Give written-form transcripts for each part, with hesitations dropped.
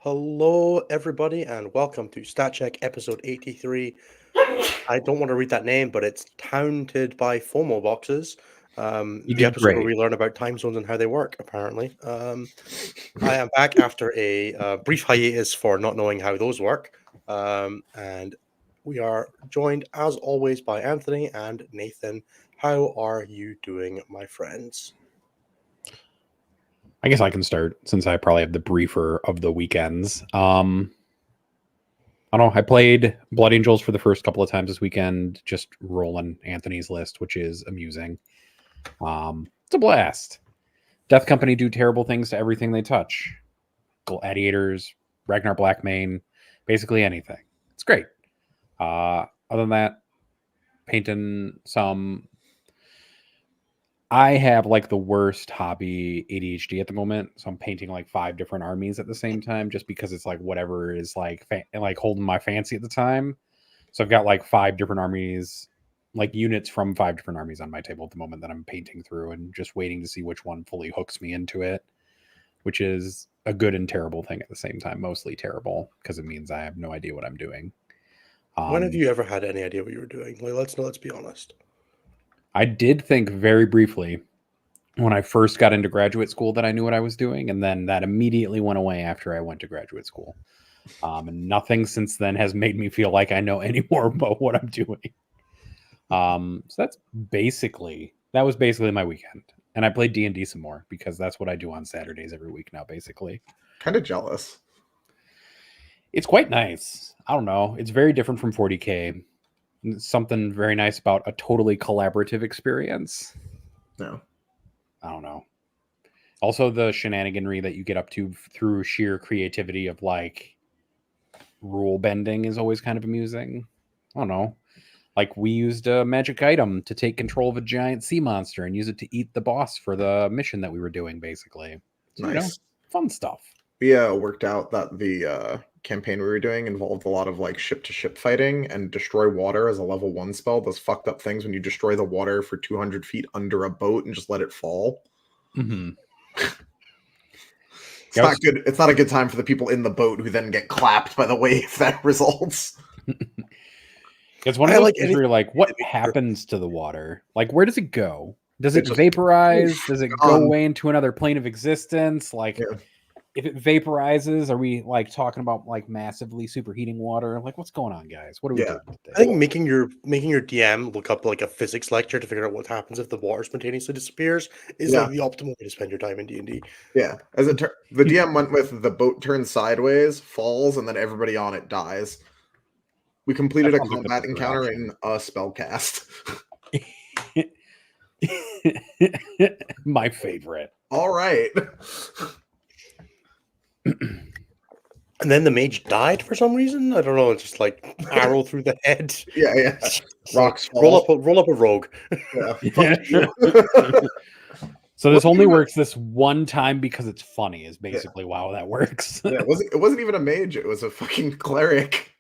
Hello, everybody, and welcome to Stat Check episode 83. I don't want to read that name, but it's Taunted by FOMO boxes. You The did episode where great. we learn about time zones and how they work, apparently. I am back after a brief hiatus for not knowing how those work. And we are joined, as always, by Anthony and Nathan. How are you doing, my friends? I guess I can start since I probably have the briefer of the weekends. I don't know. I played Blood Angels for the first couple of times this weekend, just rolling Anthony's list, which is amusing. It's a blast. Death Company do terrible things to everything they touch. Gladiators, Ragnar Blackmane, basically anything. It's great. Other than that, painting some. I have like the worst hobby ADHD at the moment, so I'm painting like 5 different armies at the same time, just because it's like whatever is like like holding my fancy at the time. So I've got like 5 different armies, like units from 5 different armies on my table at the moment that I'm painting through, and just waiting to see which one fully hooks me into it, which is a good and terrible thing at the same time. Mostly terrible because it means I have no idea what I'm doing. When have you ever had any idea what you were doing? Like, let's be honest. I did think very briefly when I first got into graduate school that I knew what I was doing, and then that immediately went away after I went to graduate school. And nothing since then has made me feel like I know any more about what I'm doing. So that was basically my weekend, and I played D&D some more because that's what I do on Saturdays every week now. Basically, Kind of jealous. it's quite nice. I don't know. It's very different from 40K. Something very nice about a totally collaborative experience. No. I don't know. Also, the shenaniganry that you get up to through sheer creativity of like rule bending is always kind of amusing. I don't know. Like we used a magic item to take control of a giant sea monster and use it to eat the boss for the mission that we were doing, basically. So, Nice. Fun stuff. We worked out that the campaign we were doing involved a lot of like ship-to-ship fighting, and destroy water as a level 1 spell does fucked up things when you destroy the water for 200 feet under a boat and just let it fall. Mm-hmm. It's not good. It's not a good time for the people in the boat who then get clapped by the wave that results. It's one of those things where you're like, what happens to the water? Like, where does it go? Does it vaporize? Does it go away into another plane of existence? Like, if it vaporizes, are we like talking about like massively superheating water? Like, what's going on, guys? What are we doing today? I think making your DM look up like a physics lecture to figure out what happens if the water spontaneously disappears is like the optimal way to spend your time in D&D. Yeah, the DM went with the boat turns sideways, falls, and then everybody on it dies. We completed a combat encounter in a spell cast. My favorite. All right. And then the mage died for some reason. I don't know. It's just like arrow through the head. Yeah. Rocks roll up a rogue. Yeah. Fuck you. So this only works this one time because it's funny. Is basically wow that works. It wasn't even a mage. It was a fucking cleric.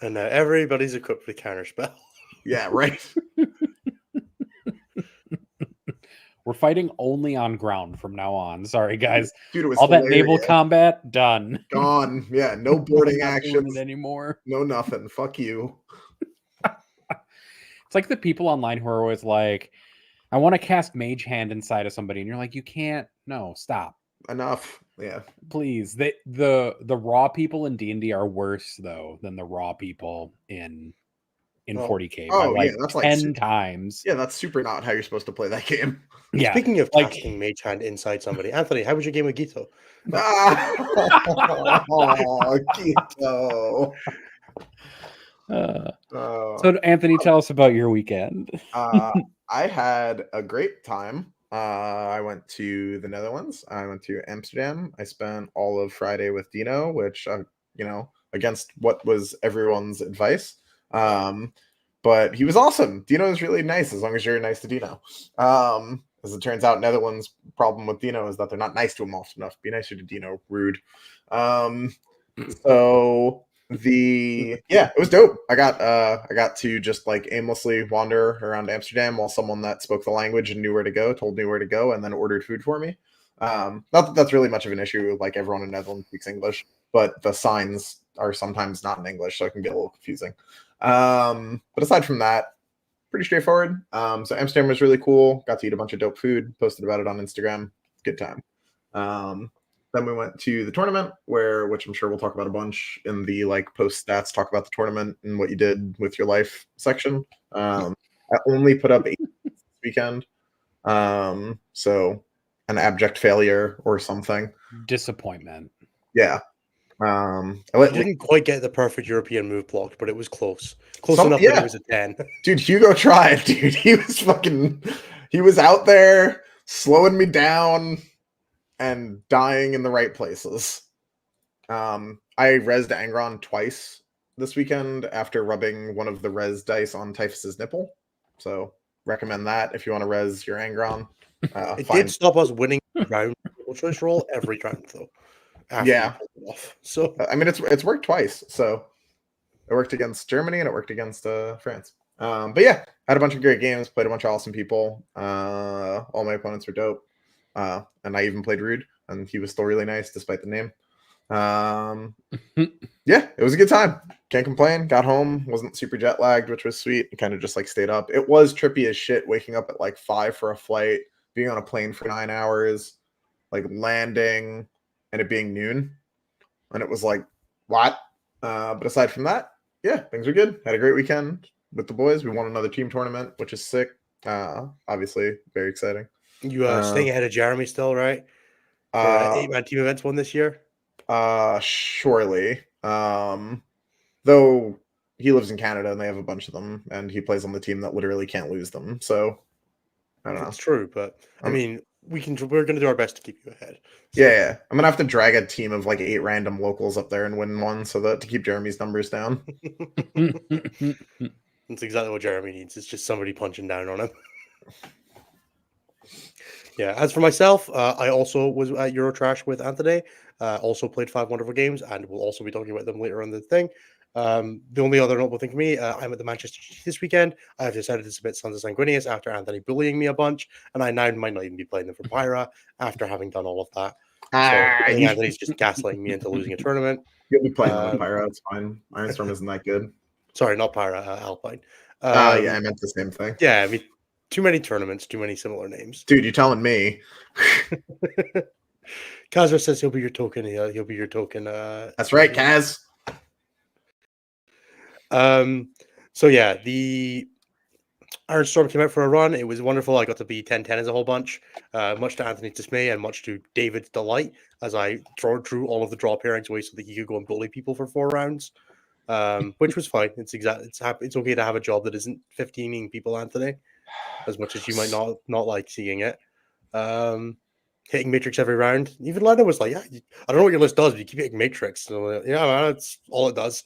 And now everybody's equipped with a counterspell. Yeah, right. We're fighting only on ground from now on. Sorry, guys. Dude, it was all hilarious. That naval combat done. Gone. Yeah, no boarding actions anymore. No nothing. Fuck you. It's like the people online who are always like, I want to cast Mage Hand inside of somebody, and you're like, you can't. No, stop. Enough. Yeah. Please. The raw people in D&D are worse though than the raw people in 40K by like that's 10 times. Yeah, that's super not how you're supposed to play that game. Yeah. Speaking of casting Mage Hand inside somebody, Anthony, how was your game with Gito? Gito. So Anthony, tell us about your weekend. I had a great time. I went to the Netherlands. I went to Amsterdam. I spent all of Friday with Dino, which against what was everyone's advice. But he was awesome. Dino is really nice as long as you're nice to Dino. As it turns out, Netherlands' problem with Dino is that they're not nice to him often enough. Be nicer to Dino. Rude. So it was dope. I got to just like aimlessly wander around Amsterdam while someone that spoke the language and knew where to go told me where to go and then ordered food for me. Not that that's really much of an issue. Like everyone in Netherlands speaks English, but the signs are sometimes not in English, so it can get a little confusing. But aside from that, pretty straightforward. So Amsterdam was really cool. Got to eat a bunch of dope food. Posted about it on Instagram. Good time. Then we went to the tournament, which I'm sure we'll talk about a bunch in the like post stats, talk about the tournament and what you did with your life section. I only put up 8 this weekend, so an abject failure or something. Disappointment. Yeah. You didn't quite get the perfect European move blocked, but it was close enough that it was a 10. Dude, Hugo tried, dude. He was out there slowing me down and dying in the right places. I rezzed Angron twice this weekend after rubbing one of the res dice on Typhus's nipple. So recommend that if you want to res your Angron. It did stop us winning round choice roll every round though. Yeah. Off. So I mean it's worked twice. So it worked against Germany and it worked against France. But yeah, had a bunch of great games, played a bunch of awesome people. All my opponents were dope. And I even played Rude, and he was still really nice despite the name. Yeah, it was a good time. Can't complain. Got home, wasn't super jet lagged, which was sweet. Kind of just like stayed up. It was trippy as shit waking up at like 5 for a flight, being on a plane for 9 hours, like landing, and it being noon. And it was like, what? But aside from that, yeah, things are good. Had a great weekend with the boys. We won another team tournament, which is sick. Obviously, very exciting. You staying ahead of Jeremy still, right? 8-man team events won this year. Surely. Though he lives in Canada and they have a bunch of them, and he plays on the team that literally can't lose them. So I don't know. It's true, but I mean, we're going to do our best to keep you ahead. So. Yeah, I'm gonna have to drag a team of like 8 random locals up there and win one, so that to keep Jeremy's numbers down. That's exactly what Jeremy needs. It's just somebody punching down on him. Yeah, as for myself, I also was at Eurotrash with Anthony. Also played 5 wonderful games, and we'll also be talking about them later on the thing. The only other notable thing for me, I'm at the Manchester this weekend. I have decided to submit Sons of Sanguinius after Anthony bullying me a bunch, and I now might not even be playing them for Pyra after having done all of that. So Anthony's just gaslighting me into losing a tournament. You'll be playing them with Pyra, it's fine. Ironstorm isn't that good. Sorry, not Pyra, Alpine. Yeah, I meant the same thing. Yeah, I mean, too many tournaments, too many similar names. Dude, you're telling me. Kazra says he'll be your token. He'll be your token. That's right, Kaz. So yeah, the Iron Storm came out for a run. It was wonderful. I got to be 10-10 as a whole bunch, much to Anthony's dismay and much to David's delight as I drew all of the draw pairings away so that he could go and bully people for 4 rounds, which was fine. It's okay to have a job that isn't 15ing people, Anthony, as much as you might not like seeing it. Hitting Matrix every round. Even Lando was like, yeah, I don't know what your list does, but you keep hitting Matrix. So yeah, man, that's all it does.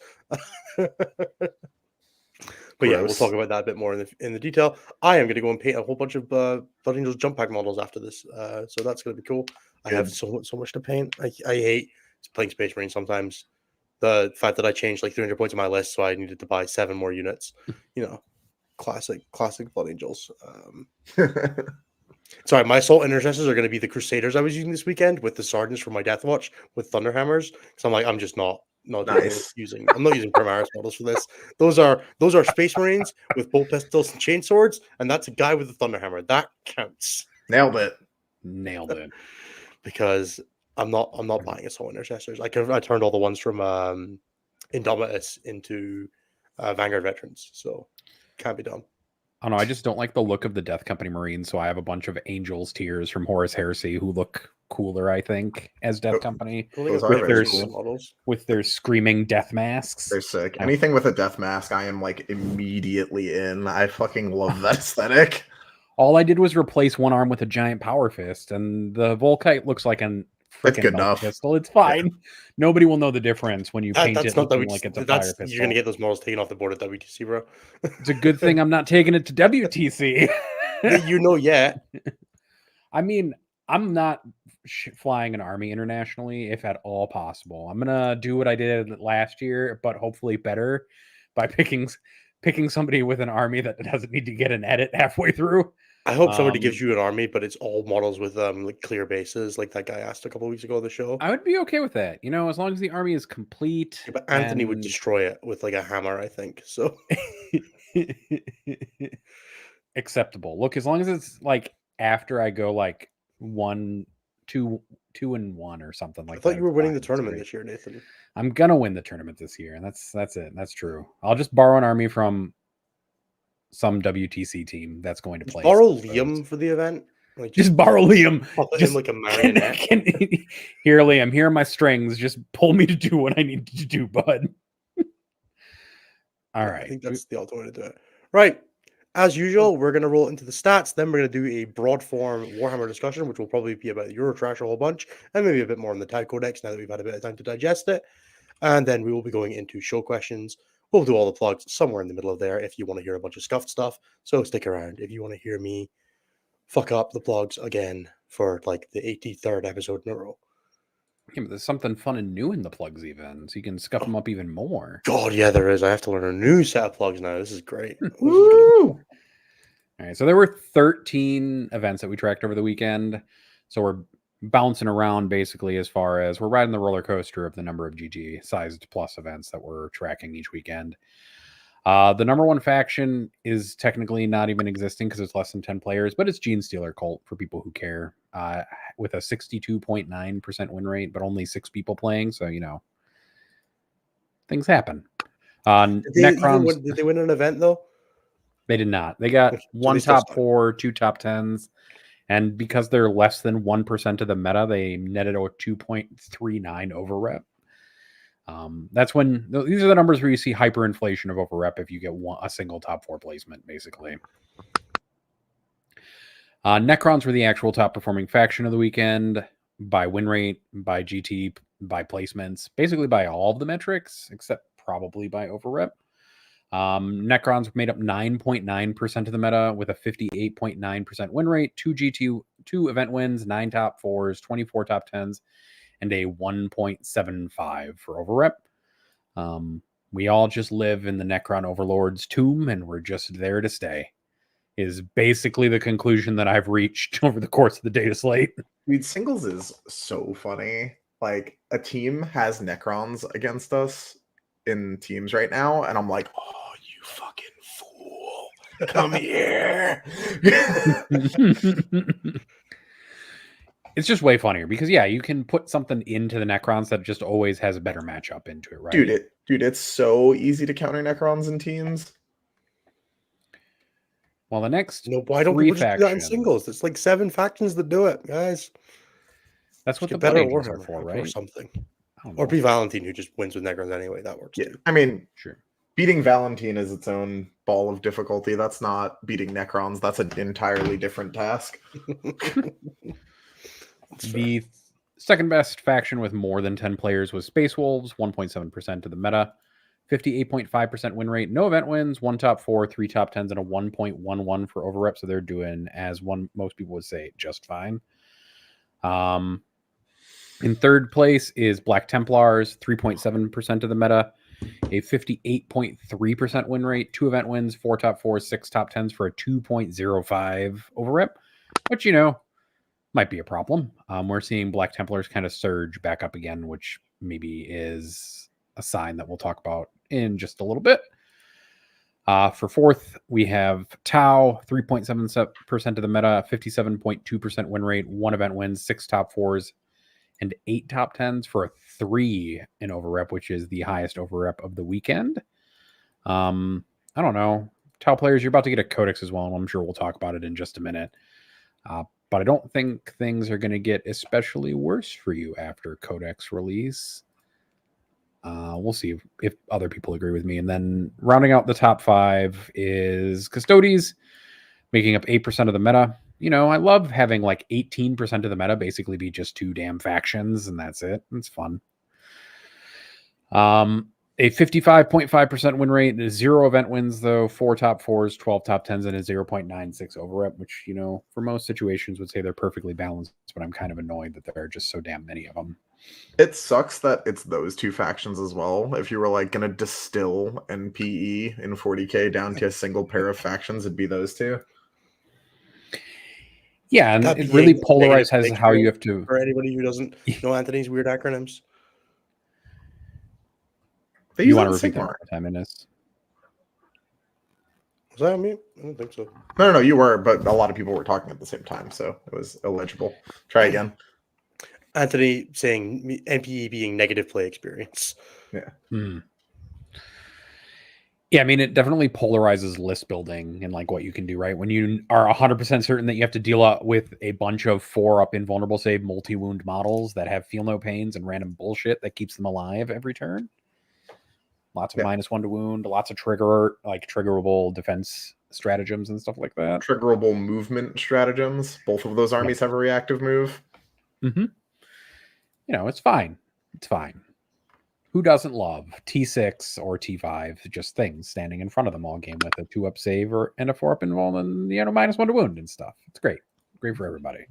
But yeah, we'll talk about that a bit more in the detail. I am going to go and paint a whole bunch of Blood Angels jump pack models after this, so that's going to be cool. I have so much to paint. I hate playing Space Marine sometimes. The fact that I changed like 300 points on my list, so I needed to buy 7 more units. Classic Blood Angels. Sorry, my assault intercessors are going to be the Crusaders I was using this weekend with the sergeants for my Death Watch with Thunderhammers. So I'm just not using. I'm not using Primaris models for this. Those are Space Marines with bolt pistols and chainswords, and that's a guy with a Thunderhammer. That counts. Nailed it. Because I'm not buying assault intercessors. I turned all the ones from Indomitus into Vanguard veterans, so can't be done. I don't know. I just don't like the look of the Death Company Marines, so I have a bunch of Angels tiers from Horus Heresy who look cooler, I think, as Death Company. With their screaming death masks. They're sick. Anything with a death mask, I am like immediately in. I fucking love that aesthetic. All I did was replace one arm with a giant power fist, and the Volkite looks like an freaking pistol. It's fine. Nobody will know the difference when you paint it looking like it's a fire pistol. You're gonna get those models taken off the board at WTC, bro. It's a good thing I'm not taking it to WTC. Yeah. I mean, I'm not flying an army internationally if at all possible. I'm gonna do what I did last year, but hopefully better by picking somebody with an army that doesn't need to get an edit halfway through. I hope somebody gives you an army, but it's all models with like clear bases, like that guy asked a couple weeks ago on the show. I would be okay with that, as long as the army is complete. Yeah, but Anthony would and destroy it with like a hammer, I think. So acceptable. Look, as long as it's like after I go like 1, 2, 2-1 or something I like thought that. you were winning the It's tournament great. this year, Nathan. I'm gonna win the tournament this year, and that's it. That's true. I'll just borrow an army from some WTC team that's going to play. Borrow Liam for the event. Like, just borrow Liam. Pop it Just in like a marionette. Here, Liam. Here are my strings. Just pull me to do what I need to do, bud. All right. I think that's the ultimate way to do it. Right. As usual, we're going to roll into the stats. Then we're going to do a broad form Warhammer discussion, which will probably be about Eurotrash a whole bunch, and maybe a bit more on the Tag Codex now that we've had a bit of time to digest it. And then we will be going into show questions. We'll do all the plugs somewhere in the middle of there if you want to hear a bunch of scuffed stuff. So stick around if you want to hear me fuck up the plugs again for like the 83rd episode in a row. Yeah, but there's something fun and new in the plugs even, so you can scuff them up even more. God, yeah, there is. I have to learn a new set of plugs now. This is great. Woo! All right, so there were 13 events that we tracked over the weekend. So we're bouncing around basically as far as we're riding the roller coaster of the number of GG-sized plus events that we're tracking each weekend. The number one faction is technically not even existing because it's less than 10 players, but it's Gene Stealer Cult for people who care, with a 62.9% win rate, but only 6 people playing. So, things happen. Did they win an event though? They did not. They got one top 4, 2 top 10s. And because they're less than 1% of the meta, they netted a 2.39 over rep. That's when these are the numbers where you see hyperinflation of over rep if you get a single top 4 placement, basically. Necrons were the actual top performing faction of the weekend by win rate, by GT, by placements, basically by all of the metrics, except probably by over rep. Necrons made up 9.9% of the meta with a 58.9% win rate, 2 GT, 2 event wins, 9 top 4s, 24 top 10s, and a 1.75 for over rep. We all just live in the Necron Overlord's tomb, and we're just there to stay, is basically the conclusion that I've reached over the course of the data slate. Dude, singles is so funny. Like, a team has Necrons against us in teams right now, and I'm like, oh, you fucking fool. Come here. It's just way funnier because, yeah, you can put something into the Necrons that just always has a better matchup into it, right? Dude, it's so easy to counter Necrons in teams. Well, the next why don't people just do that in singles? It's like 7 factions that do it, guys. That's what the Blood Angels are for, right? Or something. Or be Valentine, who just wins with Necrons anyway. That works too. I mean, sure. Beating Valentine is its own ball of difficulty. That's not beating Necrons. That's an entirely different task. The second best faction with more than 10 players was Space Wolves, 1.7% of the meta, 58.5% win rate, no event wins, 1 top 4, 3 top 10s, and a 1.11 for over rep. So they're doing, as most people would say, just fine. In third place is Black Templars, 3.7% of the meta, a 58.3% win rate, 2 event wins, 4 top 4s, 6 top 10s for a 2.05 over rep, which, might be a problem. We're seeing Black Templars kind of surge back up again, which maybe is a sign that we'll talk about in just a little bit. For fourth, we have Tau, 3.7% of the meta, 57.2% win rate, 1 event wins, 6 top 4s, and 8 top 10s for a 3 in over rep, which is the highest over rep of the weekend. I don't know. Tau players, you're about to get a codex as well, and I'm sure we'll talk about it in just a minute. But I don't think things are going to get especially worse for you after codex release. We'll see if other people agree with me. And then rounding out the top 5 is Custodes, making up 8% of the meta. I love having like 18% of the meta basically be just 2 damn factions, and that's it. It's fun. A 55.5% win rate, 0 event wins, though, 4 top 4s, 12 top 10s, and a 0.96 over rep, which, for most situations would say they're perfectly balanced, but I'm kind of annoyed that there are just so damn many of them. It sucks that it's those 2 factions as well. If you were like going to distill NPE in 40K down to a single pair of factions, it'd be those 2. Yeah, and That it being really a polarized negative as how you have experience to. for anybody who doesn't know Anthony's weird acronyms. They You use want it to in repeat that one Sigmar. more time, Innes? Was that on me? I don't think so. No, you were, but a lot of people were talking at the same time, so it was illegible. Try again. Anthony saying NPE being negative play experience. Yeah. Hmm. Yeah, I mean, it definitely polarizes list building and like what you can do, right? When you are 100% certain that you have to deal with a bunch of 4-up invulnerable save multi-wound models that have feel no pains and random bullshit that keeps them alive every turn. Lots of -1 to wound, lots of triggerable defense stratagems and stuff like that. Triggerable movement stratagems. Both of those armies have a reactive move. Mm-hmm. It's fine. It's fine. Who doesn't love T6 or T5, just things standing in front of them all game with a 2-up save and a 4-up invul and -1 to wound and stuff. It's great. Great for everybody.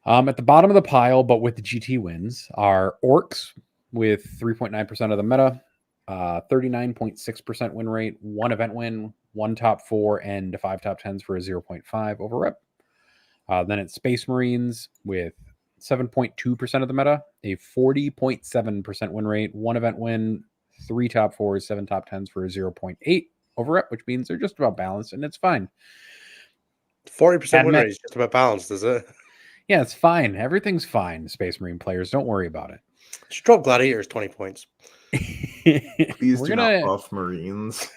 At the bottom of the pile, but with the GT wins, are Orcs with 3.9% of the meta, 39.6% win rate, 1 event win, 1 top 4, and 5 top 10s for a 0.5 over rep. Then it's Space Marines with 7.2% of the meta, a 40.7% win rate, 1 event win, 3 top 4s, 7 top 10s for a 0.8 over rep, which means they're just about balanced and it's fine. 40% win rate is just about balanced, is it? Yeah, it's fine. Everything's fine, Space Marine players. Don't worry about it. Just drop Gladiators 20 points. Please do not buff Marines.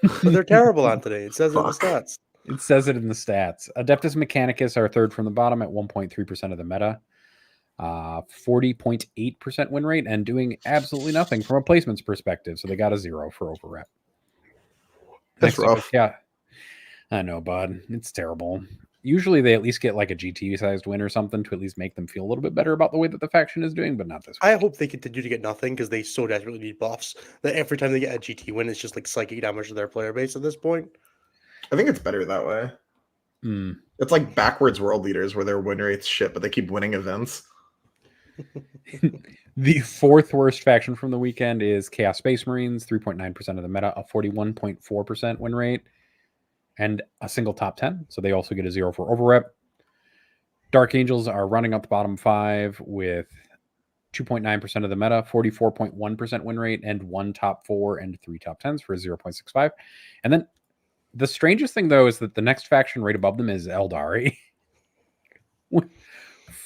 But they're terrible, Anthony. It says it in the stats. It says it in the stats. Adeptus Mechanicus are third from the bottom at 1.3% of the meta. 40.8% win rate and doing absolutely nothing from a placements perspective. So they got a 0 for over rep. That's rough. Yeah, I know, bud. It's terrible. Usually they at least get like a GT sized win or something to at least make them feel a little bit better about the way that the faction is doing, but not this week. I hope they continue to get nothing because they so desperately need buffs that every time they get a GT win, it's just like psychic damage to their player base at this point. I think it's better that way. It's like backwards world leaders where their win rate's shit, but they keep winning events. The fourth worst faction from the weekend is Chaos Space Marines, 3.9% of the meta, a 41.4% win rate, and a single top 10. So they also get a 0 for overrep. Dark Angels are running up the bottom 5 with 2.9% of the meta, 44.1% win rate, and 1 top 4 and 3 top 10s for a 0.65. And then the strangest thing, though, is that the next faction right above them is Eldari.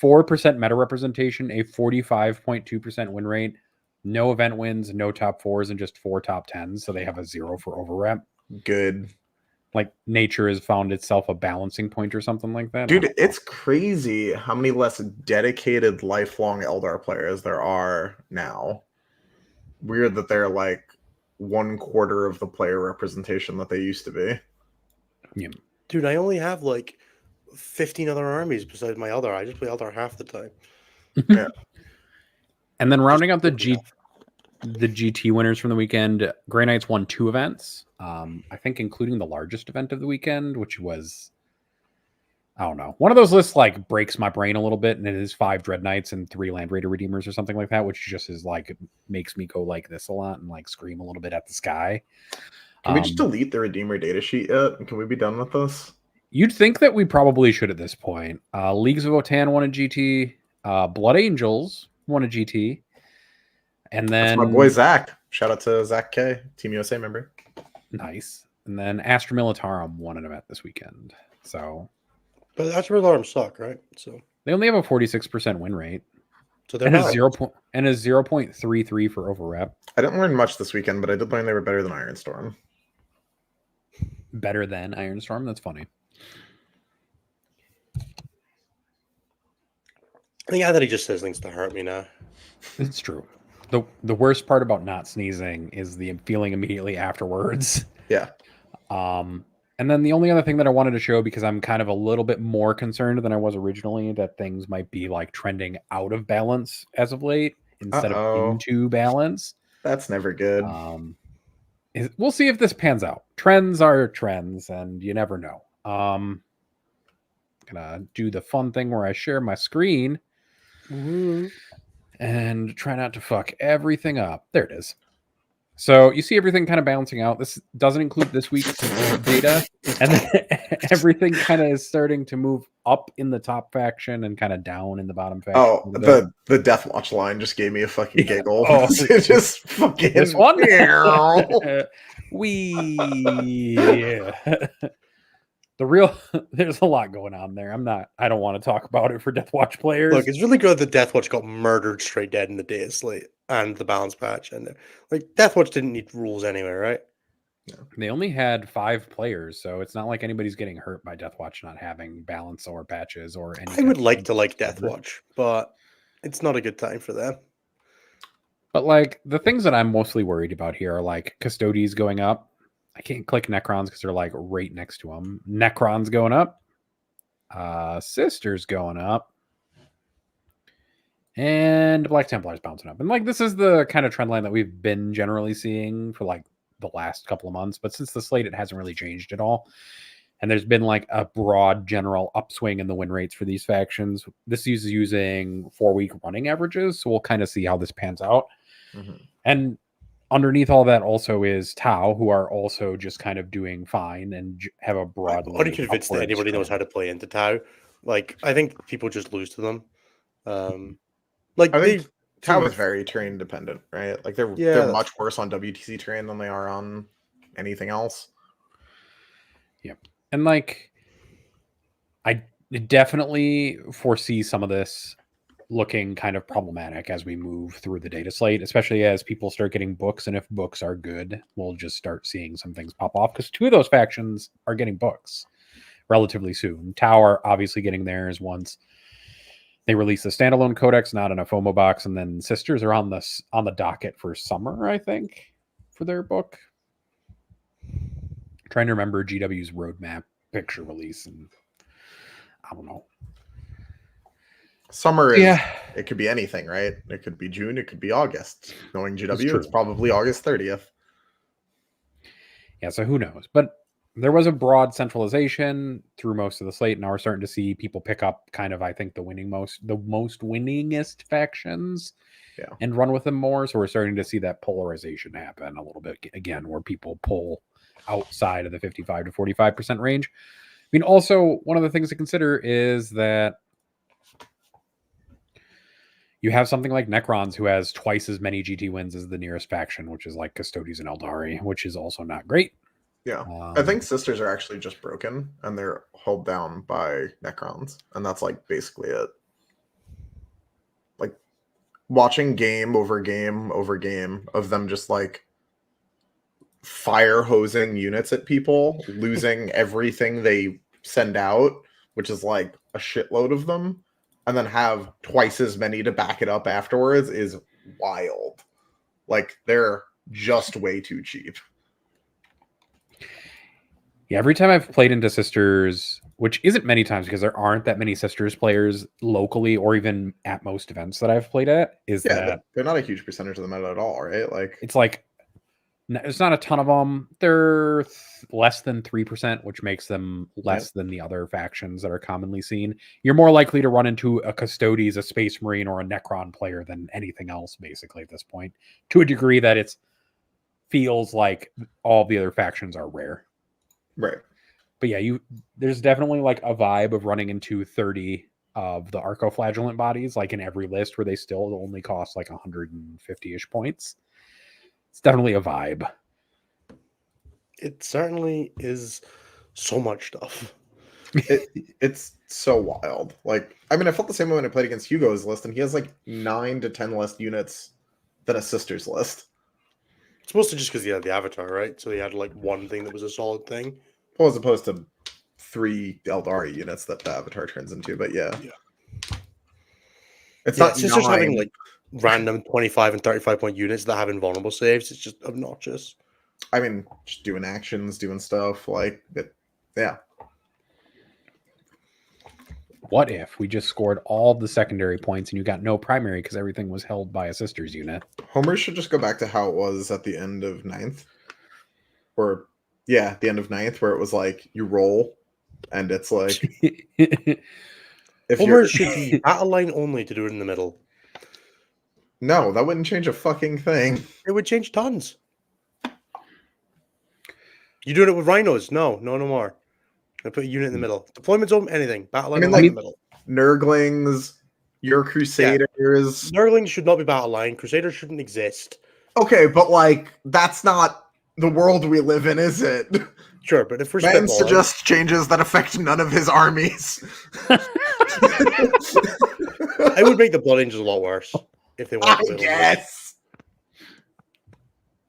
4% meta representation, a 45.2% win rate, no event wins, no top 4s, and just 4 top 10s. So they have a 0 for overrep. Good. Like nature has found itself a balancing point or something like that. Dude, it's crazy how many less dedicated lifelong Eldar players there are now. Weird that they're like 1/4 of the player representation that they used to be. Yeah. Dude, I only have like 15 other armies besides my Eldar. I just play Eldar half the time. Yeah. And then rounding out the GT winners from the weekend, Grey Knights won 2 events. I think including the largest event of the weekend, which was, I don't know, one of those lists like breaks my brain a little bit, and it is 5 Dread Knights and 3 Land Raider Redeemers or something like that, which just is like makes me go like this a lot and like scream a little bit at the sky. Can we just delete the Redeemer datasheet yet? Can we be done with this? You'd think that we probably should at this point. Leagues of Otan won a GT. Blood Angels won a GT. And then that's my boy Zach. Shout out to Zach K, Team USA member. Nice. And then Astra Militarum won an event this weekend. So, but Astra Militarum suck, right? So they only have a 46% win rate. So they're and not. a 0.33 for overrep. I didn't learn much this weekend, but I did learn they were better than Ironstorm. Better than Ironstorm? That's funny. I think Anthony just says things to hurt me now. It's true. The worst part about not sneezing is the feeling immediately afterwards. Yeah. And then the only other thing that I wanted to show, because I'm kind of a little bit more concerned than I was originally, that things might be like trending out of balance as of late instead of into balance. That's never good. We'll see if this pans out. Trends are trends, and you never know. Gonna do the fun thing where I share my screen. And try not to fuck everything up. There it is. So you see everything kind of balancing out. This doesn't include this week's data, and then everything kind of is starting to move up in the top faction and kind of down in the bottom faction. Oh, the Death Watch line just gave me a fucking giggle. Oh, It just fucking this one. the real there's a lot going on there. I don't want to talk about it for Death Watch players. Look, it's really good that Death Watch got murdered straight dead in the data slate and the balance patch, and like Death Watch didn't need rules anyway, right? They only had 5 players, so it's not like anybody's getting hurt by Death Watch not having balance or patches or any. I would like to like Death Watch, but it's not a good time for them. But like the things that I'm mostly worried about here are like Custodies going up. I can't click Necrons because they're like right next to them. Necrons going up. Sisters going up. And Black Templars bouncing up. And like this is the kind of trend line that we've been generally seeing for like the last couple of months. But since the slate, it hasn't really changed at all. And there's been like a broad general upswing in the win rates for these factions. This is using 4-week running averages. So we'll kind of see how this pans out. Mm-hmm. And underneath all that also is Tau, who are also just kind of doing fine and have a broad. I'm not convinced that anybody knows how to play into Tau. Like, I think people just lose to them. I think Tau is very terrain dependent, right? Like they're much worse on WTC terrain than they are on anything else. Yep. And like, I definitely foresee some of this looking kind of problematic as we move through the data slate, especially as people start getting books. And if books are good, we'll just start seeing some things pop off because 2 of those factions are getting books relatively soon. Tau are obviously getting theirs once they release the standalone codex, not in a FOMO box, and then Sisters are on the docket for summer, I think, for their book. I'm trying to remember GW's roadmap picture release, and I don't know. Summer is, it could be anything, right? It could be June, it could be August. Knowing GW, it's probably August 30th. Yeah, so who knows? But there was a broad centralization through most of the slate. Now we're starting to see people pick up kind of, I think, the most winningest factions and run with them more. So we're starting to see that polarization happen a little bit again, where people pull outside of the 55 to 45% range. I mean, also, one of the things to consider is that you have something like Necrons, who has twice as many GT wins as the nearest faction, which is like Custodies and Eldari, which is also not great. Yeah. I think Sisters are actually just broken, and they're held down by Necrons, and that's like basically it. Like watching game over game over game of them just like fire hosing units at people, losing everything they send out, which is like a shitload of them, and then have twice as many to back it up afterwards is wild. Like they're just way too cheap. Yeah, every time I've played into Sisters, which isn't many times because there aren't that many Sisters players locally or even at most events that I've played at, is that they're not a huge percentage of the meta at all, right? Like it's not a ton of them. They're less than 3%, which makes them less than the other factions that are commonly seen. You're more likely to run into a Custodes, a Space Marine, or a Necron player than anything else, basically, at this point, to a degree that it feels like all the other factions are rare. Right. But yeah, there's definitely like a vibe of running into 30 of the Arcoflagellant bodies, like in every list, where they still only cost like 150-ish points. It's definitely a vibe. It certainly is so much stuff. It's so wild. Like, I mean, I felt the same way when I played against Hugo's list, and he has like 9 to 10 less units than a Sisters list. It's mostly just because he had the Avatar, right? So he had like one thing that was a solid thing. Well, as opposed to 3 Eldari units that the Avatar turns into, but yeah. It's not just having like random 25 and 35 point units that have invulnerable saves. It's just obnoxious. I mean, just doing actions, doing stuff like it. Yeah. What if we just scored all the secondary points and you got no primary because everything was held by a Sisters unit? Homer should just go back to how it was at the end of 9th. Or, yeah, the end of 9th, where it was like you roll and it's like. Homer should be battle line only to do it in the middle. No, that wouldn't change a fucking thing. It would change tons. You doing it with rhinos? No more. I put a unit in the middle. Deployment zone, anything. Battle line I mean, in like- the middle. Nurglings, your Crusaders. Nurglings should not be battle line. Crusaders shouldn't exist. Okay, but like that's not the world we live in, is it? Sure, but if we're Man spitballing, suggests changes that affect none of his armies. I would make the Blood Angels a lot worse if they I wanted to. guess.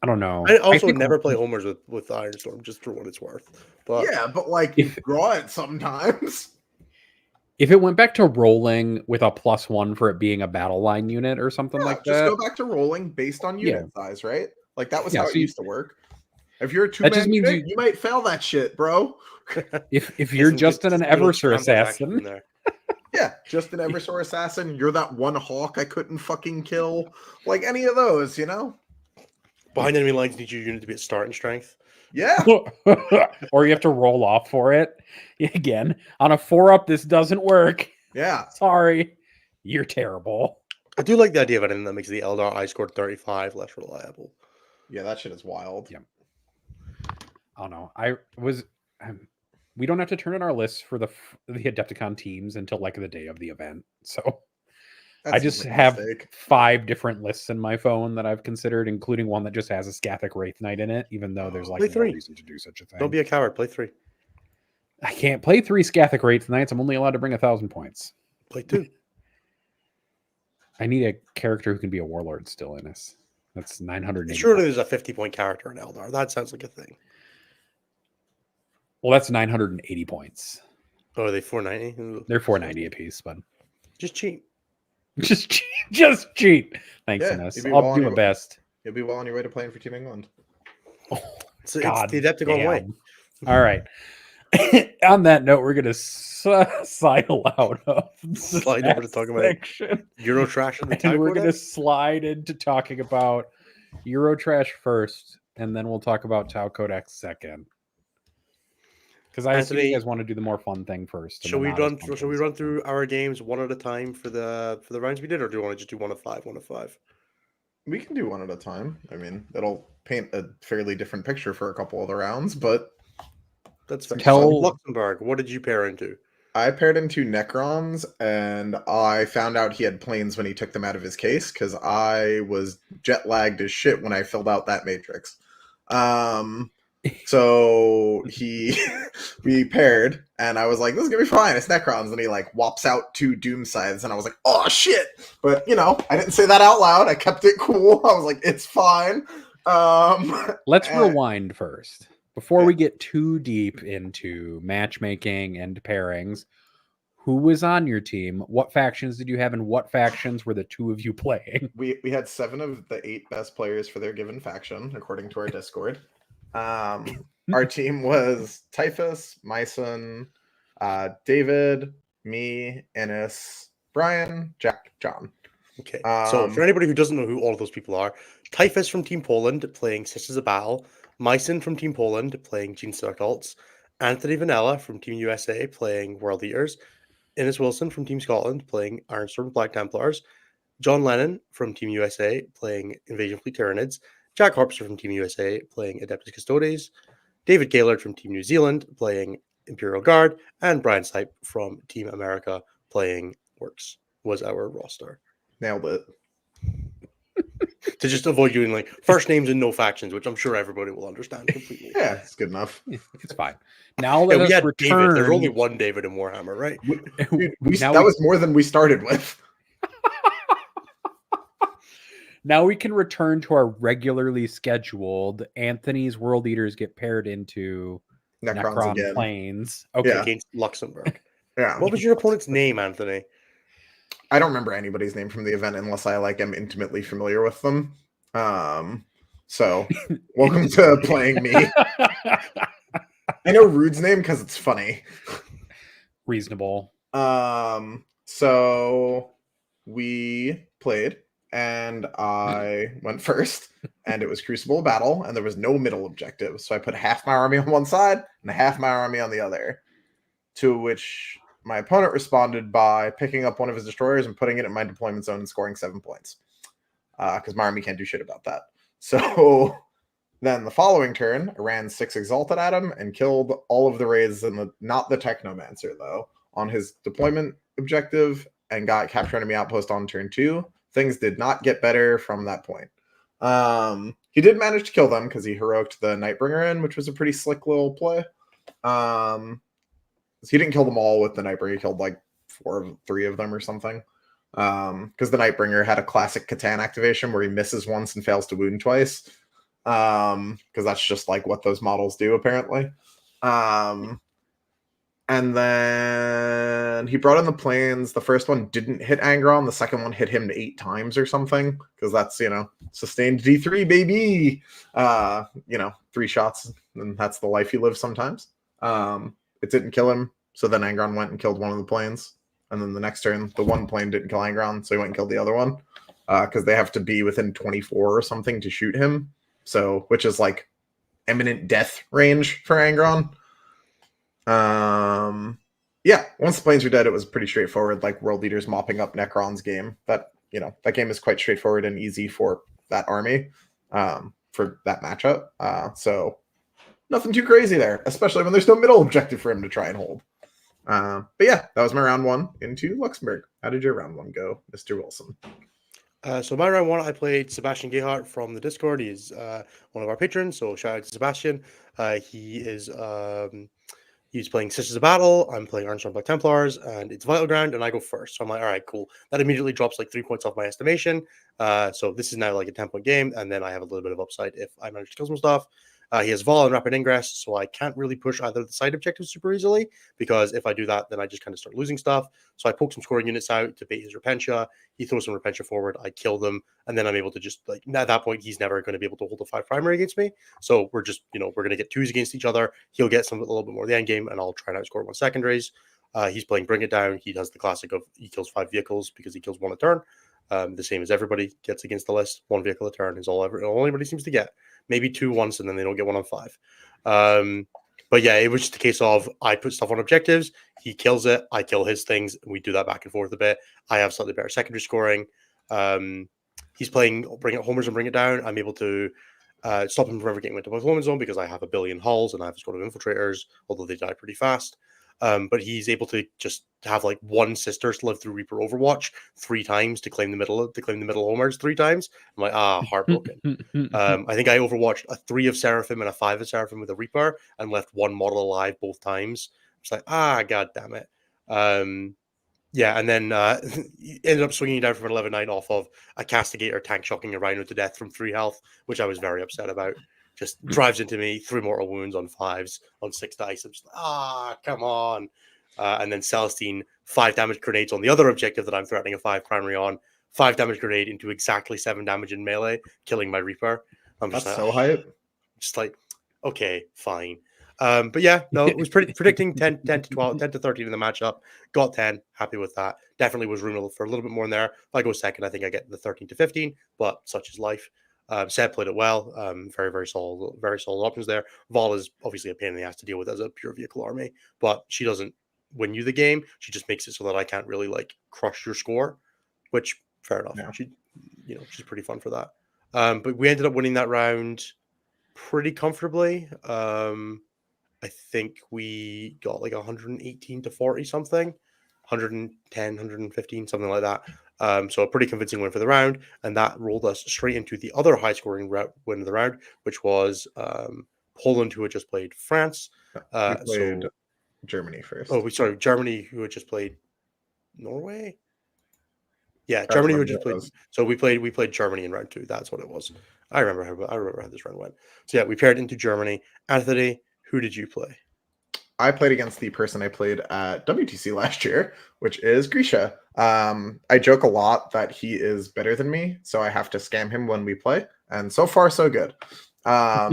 I don't know. I also think- never play homers with Ironstorm, just for what it's worth. But Yeah, but like you draw it sometimes. If it went back to rolling with a +1 for it being a battle line unit or something Yeah, like just that, go back to rolling based on unit size, right? Like that was Yeah, how so it you- used to work. If you're a That just 2-man means unit, you might fail that shit, bro. if you're just an Eversor assassin, Yeah, just an Eversor assassin. You're that one hawk I couldn't fucking kill. Like any of those, you know? behind enemy lines, need your unit to be at starting strength. Yeah. or you have to roll off for it again on a 4-up. This doesn't work. Yeah. Sorry, you're terrible. I do like the idea of anything that makes the Eldar I scored 35 less reliable. Yeah, that shit is wild. Yeah. I don't know. We don't have to turn in our lists for the Adepticon teams until like the day of the event. So That I seems just like a have mistake. 5 different lists in my phone that I've considered, including one that just has a Scathic Wraith Knight in it, even though there's like Play no 3. reason to do such a thing. Don't be a coward. Play 3. I can't play 3 Scathic Wraith Knights. I'm only allowed to bring 1,000 points. Play 2. I need a character who can be a warlord still in this. That's 980. Surely there's a 50-point character in Eldar. That sounds like a thing. Well, that's 980 points. Oh, are they 490? They're 490 apiece, but Just cheat. just cheat. Thanks, Yeah, Innes. you'd be I'll well do on my your- best. You'll be well on your way to playing for Team England. It's God the Adepticon way. damn. All right. On that note, we're gonna sidle out of the Slide over to talk about section, Eurotrash and the and tag we're gonna codex? slide into talking about Eurotrash first, and then we'll talk about Tau Codex second. Because I assume Anthony, you guys want to do the more fun thing first. and Shall the we not run? as fun Shall we thing run second. through our games one at a time for the rounds we did, or do you want to just do 1 of 5, 1 of 5? We can do one at a time. I mean, it'll paint a fairly different picture for a couple of the rounds, but That's fair. Tell- So, Luxembourg. What did you pair into? I paired into Necrons, and I found out he had planes when he took them out of his case because I was jet lagged as shit when I filled out that matrix. So we paired, and I was like, "This is gonna be fine. It's Necrons," and he like whops out 2 Doom Scythes, and I was like, "Oh shit!" But you know, I didn't say that out loud. I kept it cool. I was like, "It's fine." Let's and- rewind first. Before Yeah. we get too deep into matchmaking and pairings, who was on your team? What factions did you have, and what factions were the 2 of you playing? We had 7 of the 8 best players for their given faction, according to our Discord. Our team was Typhus, Myson, David, me, Ennis, Brian, Jack, John. Okay. So for Um, anybody who doesn't know who all of those people are, Typhus from Team Poland playing Sisters of Battle, Myson from Team Poland playing Gene Circles, Anthony Vanella from Team USA playing World Eaters, Innes Wilson from Team Scotland playing Ironstorm Black Templars, John Lennon from Team USA playing Invasion Fleet Tyranids, Jack Harpster from Team USA playing Adeptus Custodes, David Gaylord from Team New Zealand playing Imperial Guard, and Brian Sipe from Team America playing Works was our roster. Nailed it. To just avoid doing like first names and no factions, which I'm sure everybody will understand completely. Yeah, it's good enough. It's fine. Now Yeah, let we us had return. David. There's only one David in Warhammer, right? Dude, Now that we- was more than we started with. Now we can return to our regularly scheduled Anthony's World Eaters get paired into Necrons Necron again. planes. Okay. Yeah. Against Luxembourg. Yeah. What was your opponent's name, Anthony? I don't remember anybody's name from the event unless I like am intimately familiar with them. So welcome to playing me. I know Rude's name because it's funny. Reasonable. So we played and I went first, and it was Crucible Battle, and there was no middle objective. So I put half my army on one side and half my army on the other. To which my opponent responded by picking up one of his destroyers and putting it in my deployment zone and scoring 7 points. Because my army can't do shit about that. So Then the following turn, I ran 6 Exalted at him and killed all of the raids, not the Technomancer, though, on his deployment objective, and got Capture Enemy Outpost on turn 2. Things did not get better from that point. He did manage to kill them because he heroiced the Nightbringer in, which was a pretty slick little play. He didn't kill them all with the Nightbringer. He killed like 3 of them or something. Because the Nightbringer had a classic Catan activation where he misses once and fails to wound twice. Because that's just like what those models do, apparently. And then he brought in the planes. The first one didn't hit Angron. The second one hit him 8 times or something. Because that's, sustained D3, baby. 3 shots. And that's the life you live sometimes. It didn't kill him. So then Angron went and killed one of the planes. And then the next turn, the one plane didn't kill Angron. So he went and killed the other one. Because they have to be within 24 or something to shoot him. So, which is like imminent death range for Angron. Once the planes were dead, it was pretty straightforward, like World Leaders mopping up Necron's game. That game is quite straightforward and easy for that army, for that matchup. So nothing too crazy there, especially when there's no middle objective for him to try and hold. But yeah, that was my round 1 into Luxembourg. How did your round 1 go, Mr. Wilson? So my round 1, I played Sebastian Gayhart from the Discord. He's one of our patrons, so shout out to Sebastian. He's playing Sisters of Battle. I'm playing Armstrong Black Templars, and it's Vital Ground, and I go first. So I'm like, all right, cool. That immediately drops like 3 points off my estimation. So this is now like a 10-point game, and then I have a little bit of upside if I manage to kill some stuff. He has Vol and Rapid Ingress, so I can't really push either of the side objectives super easily, because if I do that, then I just kind of start losing stuff. So I poke some scoring units out to bait his Repentia. He throws some Repentia forward. I kill them, and then I'm able to just, like, at that point, he's never going to be able to hold a 5 primary against me. So we're just, we're going to get 2s against each other. He'll get a little bit more of the end game, and I'll try and outscore 1 secondaries. He's playing Bring It Down. He does the classic of he kills 5 vehicles because he kills 1 a turn. The same as everybody gets against the list. 1 vehicle a turn is all anybody seems to get. Maybe 2 once, and then they don't get 1 on 5. But yeah, it was just a case of I put stuff on objectives, he kills it, I kill his things, and we do that back and forth a bit. I have slightly better secondary scoring. He's playing Bring It Homers and Bring It Down. I'm able to stop him from ever getting into my Woman Zone because I have a billion hulls and I have a squad of infiltrators, although they die pretty fast. But he's able to just have like 1 sister live through Reaper Overwatch 3 times to claim the middle homers 3 times. I'm like, heartbroken. I think I overwatched a 3 of Seraphim and a 5 of Seraphim with a Reaper and left 1 model alive both times. It's like, god damn it. Yeah, and then ended up swinging down from an 11-9 off of a Castigator tank shocking a Rhino to death from 3 health, which I was very upset about. Just drives into me, 3 mortal wounds on 5s on 6 dice. I'm just like, come on. And then Celestine, 5 damage grenades on the other objective that I'm threatening a 5 primary on. 5 damage grenade into exactly 7 damage in melee, killing my Reaper. I'm just That's so hype. Just like, okay, fine. But yeah, no, it was predicting 10 to 12, 10 to 13 in the matchup. Got 10, happy with that. Definitely was room for a little bit more in there. If I go second, I think I get the 13 to 15, but such is life. Seb played it well. Very, very solid options there. Vol is obviously a pain in the ass to deal with as a pure vehicle army, but she doesn't win you the game. She just makes it so that I can't really like crush your score, which fair enough. Yeah. She's pretty fun for that. But we ended up winning that round pretty comfortably. I think we got like 118 to 40 something, 110, 115, something like that. So a pretty convincing win for the round, and that rolled us straight into the other high-scoring win of the round, which was Poland, who had just played France. We played Germany first. Germany, who had just played Norway. Yeah, Germany, who had just played. So we played Germany in round 2. That's what it was. I remember how this round went. So yeah, we paired into Germany. Anthony, who did you play? I played against the person I played at WTC last year, which is Grisha. I joke a lot that he is better than me, so I have to scam him when we play, and so far so good. I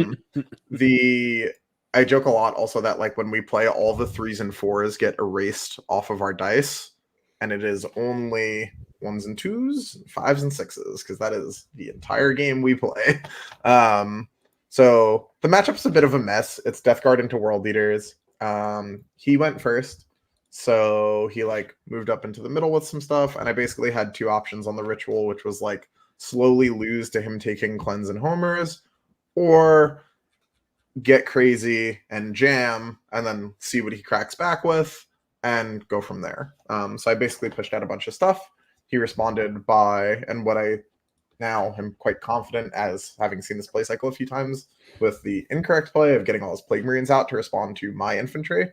joke a lot also that like when we play, all the 3s and 4s get erased off of our dice, and it is only 1s and 2s, 5s and 6s, because that is the entire game we play. So the matchup's a bit of a mess. It's Death Guard into World Leaders. He went first, so he like moved up into the middle with some stuff, and I basically had 2 options on the ritual, which was like slowly lose to him taking Cleanse and Homers, or get crazy and jam and then see what he cracks back with and go from there. So I basically pushed out a bunch of stuff. He responded by, and what I now am quite confident, as having seen this play cycle a few times, with the incorrect play of getting all his Plague Marines out to respond to my infantry,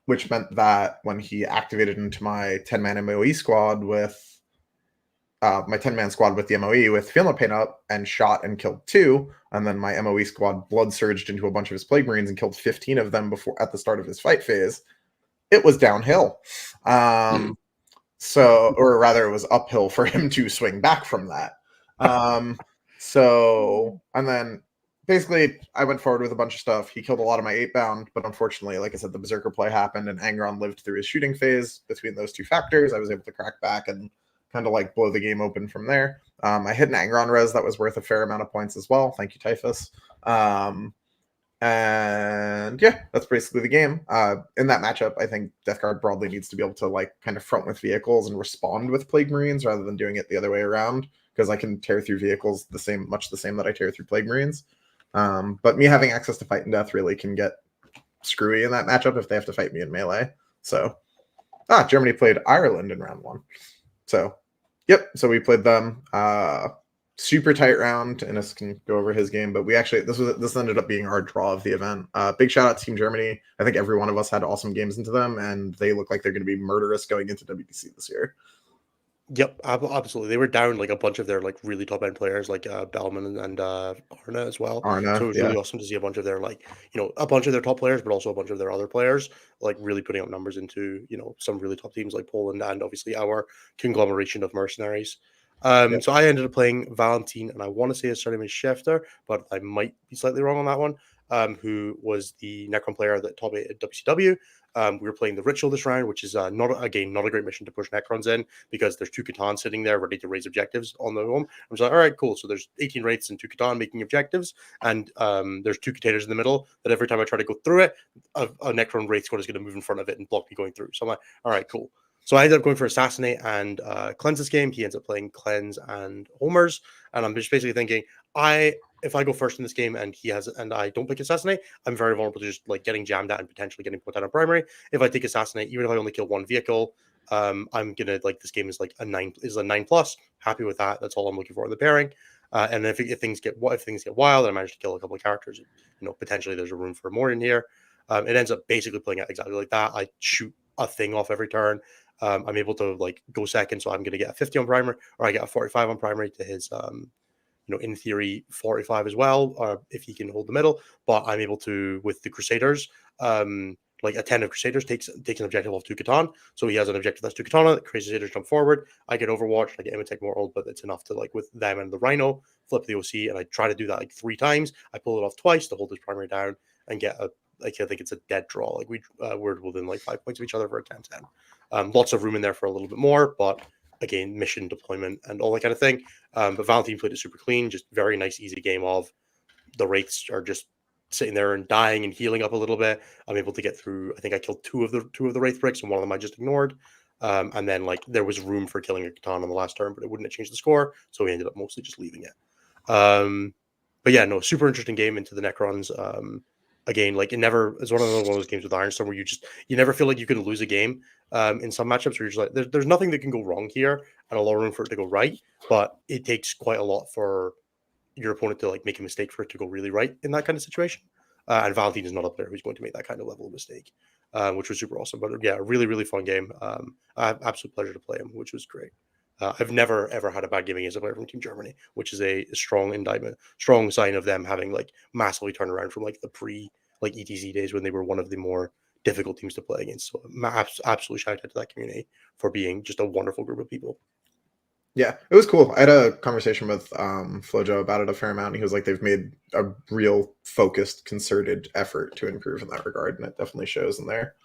which meant that when he activated into my 10-man MOE squad with my 10-man squad with the MOE with Field Paint up and shot and killed 2, and then my MOE squad blood surged into a bunch of his Plague Marines and killed 15 of them before at the start of his fight phase, it was downhill. So, or rather, it was uphill for him to swing back from that. So, and then basically, I went forward with a bunch of stuff. He killed a lot of my 8-bound, but unfortunately, like I said, the Berserker play happened, and Angron lived through his shooting phase. Between those two factors, I was able to crack back and kind of like blow the game open from there. I hit an Angron res that was worth a fair amount of points as well. Thank you, Typhus. And yeah, that's basically the game. In that matchup, I think Death Guard broadly needs to be able to like kind of front with vehicles and respond with Plague Marines rather than doing it the other way around, because I can tear through vehicles much the same that I tear through Plague Marines. But me having access to Fight and Death really can get screwy in that matchup if they have to fight me in melee. So, Germany played Ireland in round 1. So, yep. So we played them. Super tight round. Ennis can go over his game, but we actually this ended up being our draw of the event. Big shout out to Team Germany. I think every one of us had awesome games into them, and they look like they're going to be murderous going into WBC this year. Yep, absolutely. They were down like a bunch of their like really top end players, like Bellman and Arna as well. Arna, so it was really awesome to see a bunch of their a bunch of their top players, but also a bunch of their other players like really putting up numbers into some really top teams like Poland and obviously our conglomeration of mercenaries. So I ended up playing Valentine, and I want to say his surname is Schefter, but I might be slightly wrong on that one. Who was the Necron player that top 8 at WCW. We were playing the Ritual this round, which is not a great mission to push Necrons in, because there's 2 Catan sitting there ready to raise objectives on the home. I'm just like, all right, cool. So there's 18 Wraiths and 2 Catan making objectives, and there's 2 Containers in the middle that every time I try to go through it, a Necron Wraith squad is going to move in front of it and block me going through. So I'm like, all right, cool. So I ended up going for Assassinate and Cleanse this game. He ends up playing Cleanse and Homers, and I'm just basically thinking, if I go first in this game and I don't pick Assassinate, I'm very vulnerable to just like getting jammed at and potentially getting put out on primary. If I take Assassinate, even if I only kill 1 vehicle, I'm gonna like this game is like a 9+. Happy with that. That's all I'm looking for in the pairing. And if things get wild, and I manage to kill a couple of characters, potentially there's a room for more in here. It ends up basically playing out exactly like that. I shoot a thing off every turn. I'm able to like go second, so I'm going to get a 50 on primary, or I get a 45 on primary to his, in theory, 45 as well, if he can hold the middle. But I'm able to, with the Crusaders, like a 10 of Crusaders takes an objective off 2 Catan. So he has an objective that's 2 Katana. The Crusaders jump forward. I get Overwatch. I get Imitate Mortal, but it's enough to, like, with them and the Rhino, flip the OC, and I try to do that like 3 times. I pull it off twice to hold his primary down and get I think it's a dead draw. Like we're within like 5 points of each other for a 10-10. Lots of room in there for a little bit more, but again, mission deployment and all that kind of thing. But Valentine played it super clean, just very nice, easy game of the Wraiths are just sitting there and dying and healing up a little bit. I'm able to get through. I think I killed two of the Wraith bricks, and one of them I just ignored. And then like there was room for killing a Catan on the last turn, but it wouldn't have changed the score, so we ended up mostly just leaving it. But yeah, no, super interesting game into the Necrons. Again, like it's one of those games with Ironstorm where you never feel like you can lose a game. In some matchups where you're just like, there's nothing that can go wrong here, and a lot of room for it to go right. But it takes quite a lot for your opponent to like make a mistake for it to go really right in that kind of situation. And Valentine is not a player who's going to make that kind of level of mistake, which was super awesome. But yeah, really, really fun game. I have absolute pleasure to play him, which was great. I've never ever had a bad game against a player from Team Germany, which is a strong indictment, strong sign of them having like massively turned around from like the like ETZ days when they were one of the more difficult teams to play against. So absolutely shout out to that community for being just a wonderful group of people. Yeah, it was cool. I had a conversation with Flojo about it a fair amount. He was like, they've made a real focused, concerted effort to improve in that regard, and it definitely shows in their,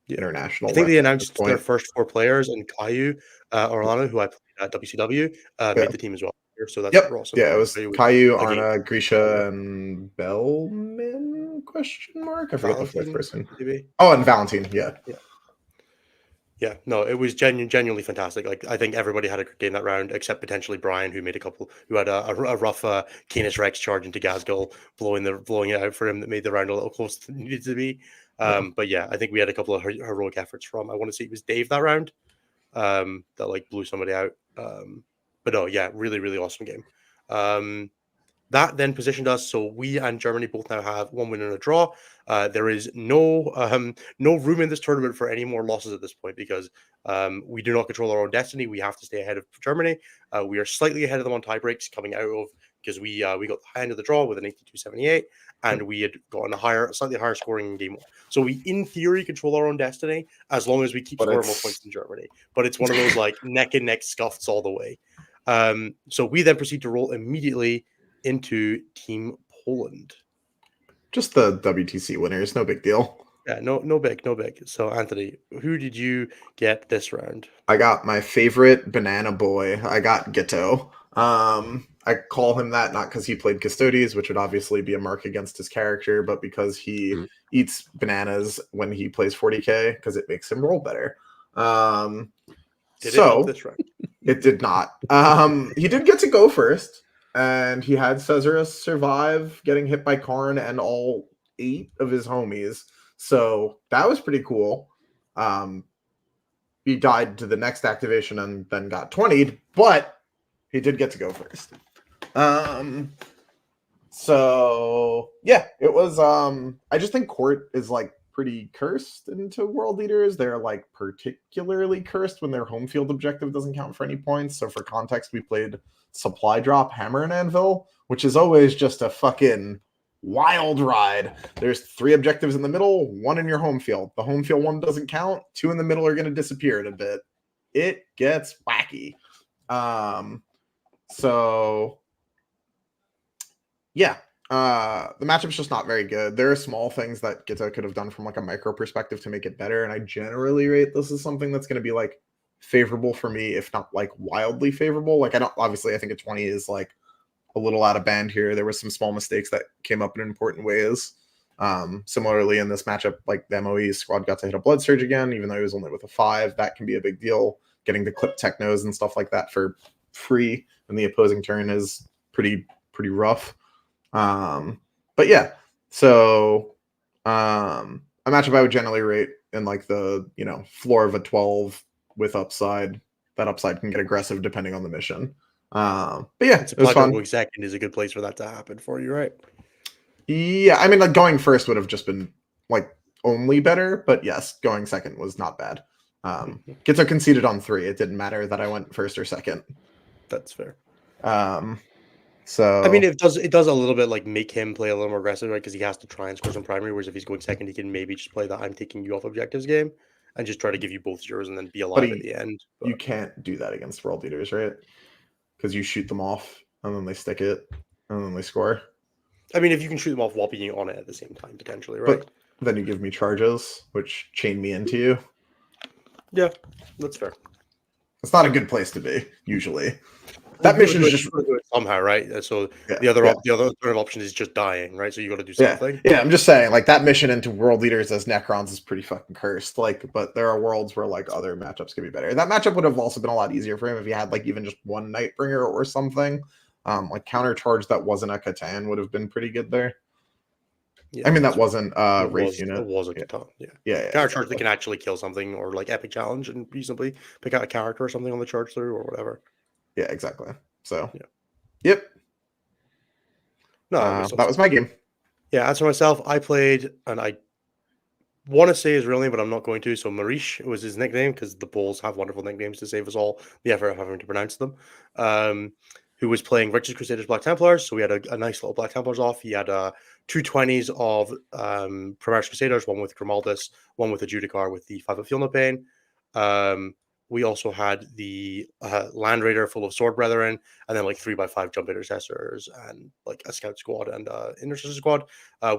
international. I think they announced their first 4 players, and Caillou Orlando, who I played at WCW, made the team as well. So that's awesome. Yeah, it was Caillou, Arna, Grisha, and Bellman? ? I forget the 4th person. Maybe. Oh, and Valentine. Yeah. Yeah, no, it was genuinely fantastic. Like, I think everybody had a good game that round, except potentially Brian, who had a rough Canis Rex charge into Gazgul, blowing it out for him, that made the round a little closer than it needed to be. But yeah, I think we had a couple of heroic efforts from. I want to say it was Dave that round, that like blew somebody out. But no, yeah, really, really awesome game. That then positioned us so we and Germany both now have 1 win and a draw. There is no room in this tournament for any more losses at this point, because we do not control our own destiny. We have to stay ahead of Germany. We are slightly ahead of them on tie breaks coming out of, because we got the high end of the draw with an 82-78, and we had gotten slightly higher scoring in game 1. So we, in theory, control our own destiny as long as we keep scoring more points than Germany. But it's one of those like neck and neck scuffs all the way. So we then proceed to roll immediately into Team Poland. Just the WTC winners, no big deal. Yeah, no big. So Anthony, who did you get this round? I got my favorite banana boy. I got Ghetto. I call him that not because he played Custodes, which would obviously be a mark against his character, but because he eats bananas when he plays 40k, because it makes him roll better. Did it help this round? It did not. He did get to go first, and he had Caesarus survive getting hit by Karn and all 8 of his homies. So that was pretty cool. He died to the next activation and then got 20'd, but he did get to go first. So yeah, it was I just think Court is like pretty cursed into world leaders. They're like particularly cursed when their home field objective doesn't count for any points. So for context, we played Supply Drop Hammer and Anvil, which is always just a fucking wild ride. There's 3 objectives in the middle, 1 in your home field. The home field 1 doesn't count, 2 in the middle are going to disappear in a bit. It gets wacky. So yeah, the matchup's just not very good. There are small things that Gita could have done from like a micro perspective to make it better, and I generally rate this as something that's going to be like favorable for me, if not like wildly favorable. Like, I think a 20 is like a little out of band here. There were some small mistakes that came up in important ways. Similarly, in this matchup, like the MOE squad got to hit a Blood Surge again, even though he was only with a 5. That can be a big deal. Getting the clip technos and stuff like that for free in the opposing turn is pretty rough. But yeah, so a matchup I would generally rate in like the floor of a 12 with upside. That upside can get aggressive depending on the mission. But yeah, it was fun. Going second is a good place for that to happen for you, right? Yeah, I mean, like going first would have just been like only better, but yes, going second was not bad. Gitzo conceded on 3. It didn't matter that I went first or second. That's fair. So I mean, it does a little bit like make him play a little more aggressive, right? Because he has to try and score some primary. Whereas if he's going second, he can maybe just play the I'm taking you off objectives game and just try to give you both yours and then be alive at the end. But you can't do that against world leaders, right? Because you shoot them off and then they stick it and then they score. I mean, if you can shoot them off while being on it at the same time, potentially, right? But then you give me charges, which chain me into you. Yeah, that's fair. It's not a good place to be, usually. That mission is just somehow, right? So the other alternative option is just dying, right? So you got to do something. Yeah, I'm just saying, like that mission into world leaders as Necrons is pretty fucking cursed. Like, but there are worlds where like other matchups could be better. That matchup would have also been a lot easier for him if he had like even just 1 Nightbringer or something. Like countercharge that wasn't a Catan would have been pretty good there. Yeah, I mean that wasn't Wraith unit. It was a Catan. Yeah. Countercharge that can actually kill something, or like epic challenge and reasonably pick out a character or something on the charge through or whatever. Yeah, exactly. So, Yep. No, that was my game. Yeah, as for myself, I played, and I want to say his real name, but I'm not going to. So Marish was his nickname, because the Bulls have wonderful nicknames to save us all the effort of having to pronounce them. Who was playing Righteous Crusaders Black Templars. So we had a nice little Black Templars off. He had 2 20s of Primaris Crusaders, one with Grimaldus, one with a Judicar with the 5 of Feel No Pain. We also had the Land Raider full of Sword Brethren, and then like 3x5 Jump Intercessors and like a Scout Squad and Intercessor Squad.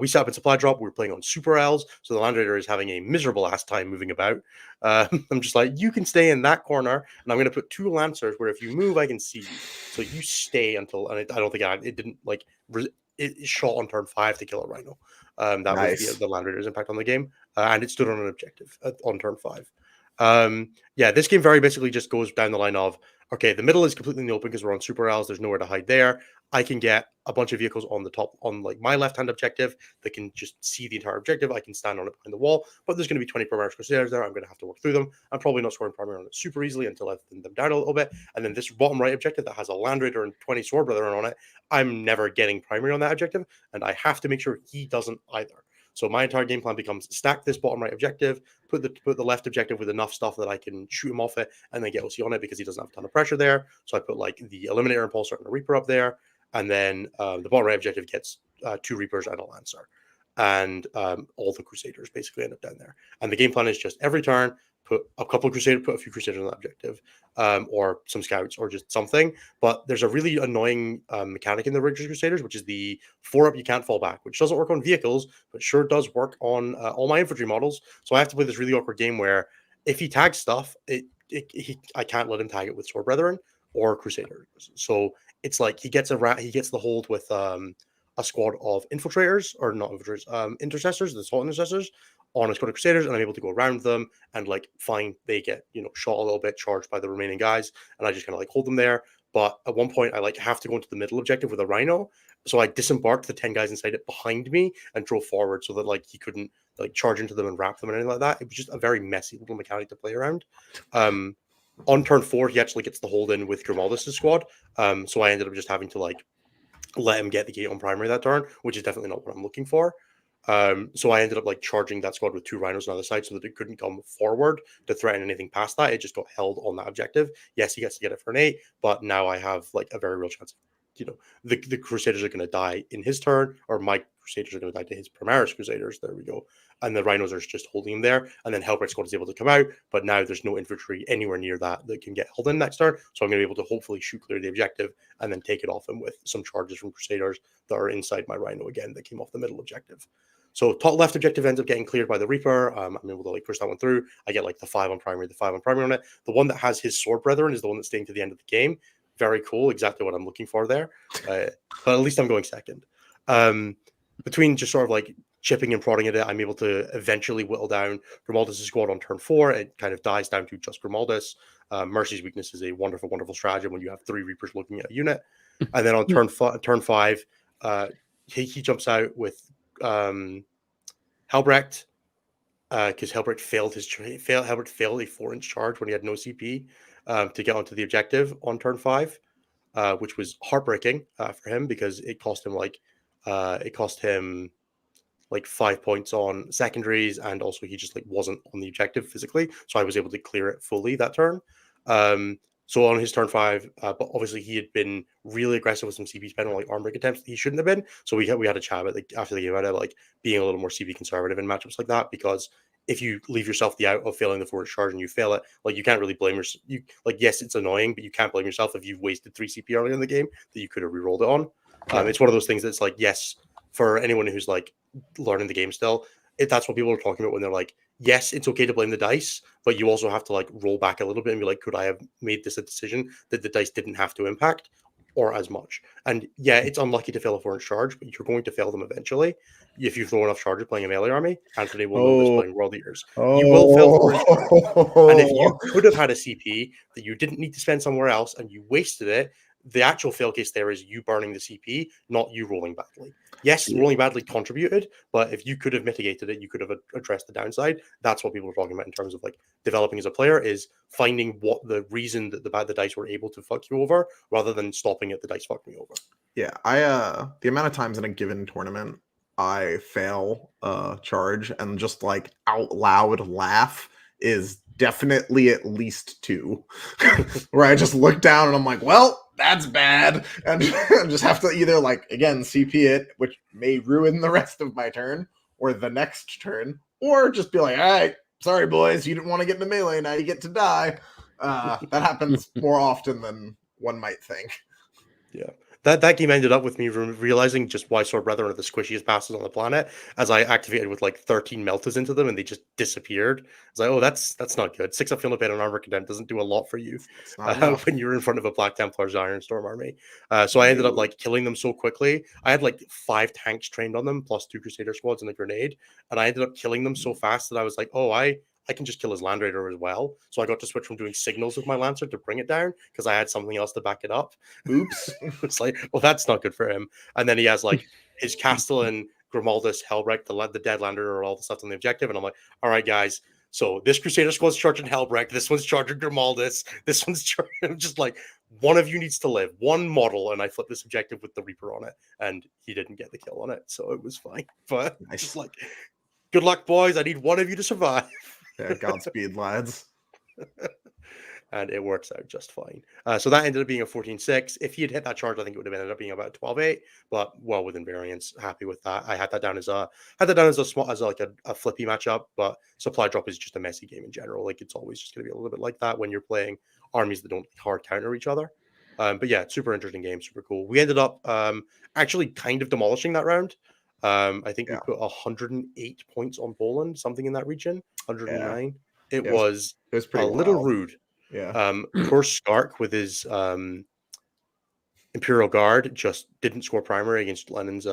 We set up in Supply Drop. We were playing on Super Elves, so the Land Raider is having a miserable ass time moving about. I'm just like, you can stay in that corner, and I'm going to put 2 Lancers where if you move, I can see you. So you stay until, and I don't think it didn't like, it shot on turn 5 to kill a Rhino. That was the Land Raider's impact on the game, and it stood on an objective on turn 5. Yeah, this game very basically just goes down the line of, okay, the middle is completely in the open because we're on super L's. There's nowhere to hide there. I can get a bunch of vehicles on the top, on like my left-hand objective that can just see the entire objective. I can stand on it behind the wall, but there's going to be 20 Primaris Crusaders there. I'm going to have to work through them. I'm probably not scoring primary on it super easily until I've thinned them down a little bit. And then this bottom right objective that has a Land Raider and 20 Sword Brethren on it, I'm never getting primary on that objective, and I have to make sure he doesn't either. So my entire game plan becomes stack this bottom right objective, put the left objective with enough stuff that I can shoot him off it and then get OC on it because he doesn't have a ton of pressure there. So I put like the Eliminator Impulsor and a Reaper up there. And then the bottom right objective gets 2 Reapers and a Lancer. And all the Crusaders basically end up down there. And the game plan is just every turn, put a few Crusaders on that objective, or some Scouts, or just something. But there's a really annoying mechanic in the Rigorous Crusaders, which is the 4-up you can't fall back, which doesn't work on vehicles, but sure does work on all my infantry models. So I have to play this really awkward game where if he tags stuff, I can't let him tag it with Sword Brethren or Crusaders. So it's like he gets the hold with a squad of infiltrators, or not infiltrators, intercessors, the assault intercessors, on a squad of Crusaders, and I'm able to go around them and like find they get shot a little bit, charged by the remaining guys, and I just kind of like hold them there. But at one point, I like have to go into the middle objective with a Rhino, so I disembarked the 10 guys inside it behind me and drove forward so that like he couldn't like charge into them and wrap them and anything like that. It was just a very messy little mechanic to play around. On turn 4, he actually gets the hold in with Grimaldus' squad, so I ended up just having to like let him get the gate on primary that turn, which is definitely not what I'm looking for. So I ended up like charging that squad with 2 Rhinos on the other side so that it couldn't come forward to threaten anything past that. It just got held on that objective. Yes, he gets to get it for an 8, but now I have like a very real chance. The Crusaders are going to die in his turn, or my Crusaders are going to die to his Primaris Crusaders. There we go. And the Rhinos are just holding him there. And then Hellbright squad is able to come out, but now there's no infantry anywhere near that can get held in next turn. So I'm going to be able to hopefully shoot clear the objective and then take it off him with some charges from Crusaders that are inside my Rhino again that came off the middle objective. So top left objective ends up getting cleared by the Reaper. I'm able to like push that one through. I get like the 5 on primary on it. The one that has his Sword Brethren is the one that's staying to the end of the game. Very cool, exactly what I'm looking for there. But at least I'm going second. Between just sort of like chipping and prodding at it, I'm able to eventually whittle down Grimaldus' squad on turn 4. It kind of dies down to just Grimaldus. Mercy's weakness is a wonderful, wonderful strategy when you have 3 Reapers looking at a unit. And then on turn 5, he jumps out with Helbrecht, because Helbrecht failed a 4-inch charge when he had no CP to get onto the objective on turn 5, which was heartbreaking for him because it cost him like 5 points on secondaries, and also he just like wasn't on the objective physically, so I was able to clear it fully that turn. So on his turn 5, but obviously he had been really aggressive with some CP spend on like arm break attempts that he shouldn't have been. So we had a chat about like after the game about like being a little more CP conservative in matchups like that, because if you leave yourself the out of failing the forward charge and you fail it, like you can't really blame yourself. You like, yes, it's annoying, but you can't blame yourself if you've wasted 3 CP early in the game that you could have re-rolled it on. It's one of those things that's like, yes, for anyone who's like learning the game still, that's what people are talking about when they're like, yes, it's okay to blame the dice, but you also have to like roll back a little bit and be like, could I have made this a decision that the dice didn't have to impact or as much? And yeah, it's unlucky to fail a 4-inch charge, but you're going to fail them eventually. If you throw enough charges playing a melee army, Anthony will know this playing World Eaters. You will fail 4-inch charges. And if you could have had a CP that you didn't need to spend somewhere else and you wasted it, the actual fail case there is you burning the CP, not you rolling badly. Yes, rolling badly contributed, but if you could have mitigated it, you could have addressed the downside. That's what people are talking about in terms of like developing as a player, is finding what the reason that the dice were able to fuck you over, rather than stopping at the dice fucked me over. Yeah, the amount of times in a given tournament I fail a charge and just like out loud laugh is definitely at least 2, where I just look down and I'm like, well, that's bad, and just have to either like again CP it, which may ruin the rest of my turn or the next turn, or just be like, all right, sorry boys, you didn't want to get in the melee, now you get to die. That happens more often than one might think. Yeah. That game ended up with me realizing just why Sword Brethren are the squishiest bastards on the planet, as I activated with like 13 Meltas into them and they just disappeared. It's like, oh, that's not good. 6-up Field of Pain and Armor Condemned doesn't do a lot for you when you're in front of a Black Templar's Ironstorm army. So I ended up like killing them so quickly. I had like 5 tanks trained on them, plus 2 Crusader squads and a grenade, and I ended up killing them so fast that I was like, oh, I I can just kill his Land Raider as well. So I got to switch from doing signals with my Lancer to bring it down because I had something else to back it up. Oops. It's like, well, that's not good for him. And then he has like his Castellan, Grimaldus, Helbrecht, the Dead Land Raider, all the stuff on the objective. And I'm like, all right, guys. So this Crusader squad's charging Helbrecht. This one's charging Grimaldus. This one's charging. Just like, one of you needs to live. One model. And I flipped this objective with the Reaper on it. And he didn't get the kill on it. So it was fine. But Nice. just like, good luck, boys. I need one of you to survive. Yeah, Godspeed, lads. And it works out just fine. So that ended up being a 14-6. If he had hit that charge, I think it would have ended up being about 12-8, but well within variance. Happy with that. I had that down as a small, as like a flippy matchup, but supply drop is just a messy game in general. Like it's always just going to be a little bit like that when you're playing armies that don't hard counter each other. But yeah, super interesting game, super cool. We ended up actually kind of demolishing that round. I think we put 108 points on Poland, something in that region, 109. Yeah. It was pretty a little wild. rude. Yeah. Poor Stark with his Imperial Guard just didn't score primary against John Lennon's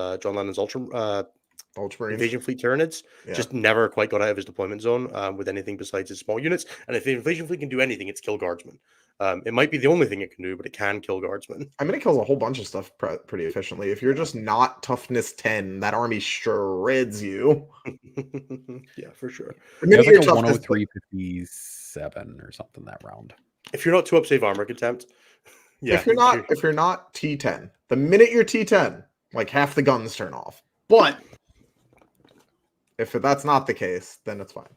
Ultramarines. Invasion Fleet Tyranids. Just never quite got out of his deployment zone with anything besides his small units. And if the Invasion Fleet can do anything, it's kill Guardsmen. It might be the only thing it can do, but it can kill Guardsmen. I mean, it kills a whole bunch of stuff pretty efficiently. If you're just not toughness 10, that army shreds you. Yeah, for sure. It was like a 103.57 or something that round. If you're not 2-up save armor contempt, yeah. If you're not T10, the minute you're T10, like half the guns turn off. But if that's not the case, then it's fine.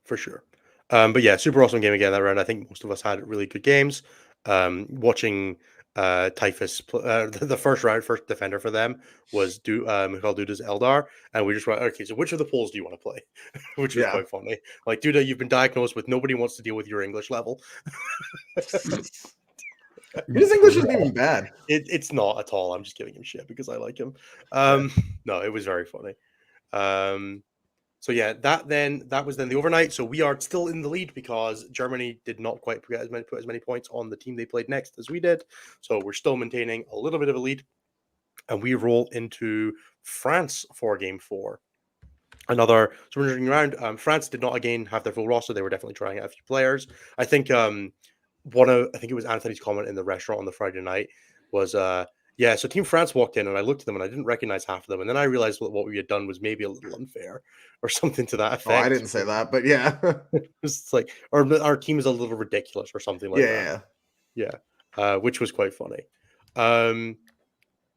For sure. But yeah, super awesome game again that round. I think most of us had really good games. Watching Typhus, the first defender for them was Mikhail Duda's Eldar, and we just went, okay, so which of the Poles do you want to play? Which was quite funny. Like, Duda, you've been diagnosed with nobody wants to deal with your English level. His English isn't even bad. It's not at all. I'm just giving him shit because I like him. No, it was very funny. So yeah, that was then the overnight. So we are still in the lead because Germany did not quite put as many points on the team they played next as we did. So we're still maintaining a little bit of a lead, and we roll into France for game 4. Another interesting round. France did not again have their full roster. They were definitely trying out a few players. I think it was Anthony's comment in the restaurant on the Friday night was yeah, so Team France walked in, and I looked at them, and I didn't recognize half of them. And then I realized what we had done was maybe a little unfair or something to that effect. Oh, I didn't say that, but yeah. It's like, or our team is a little ridiculous or something like that. Yeah. Which was quite funny.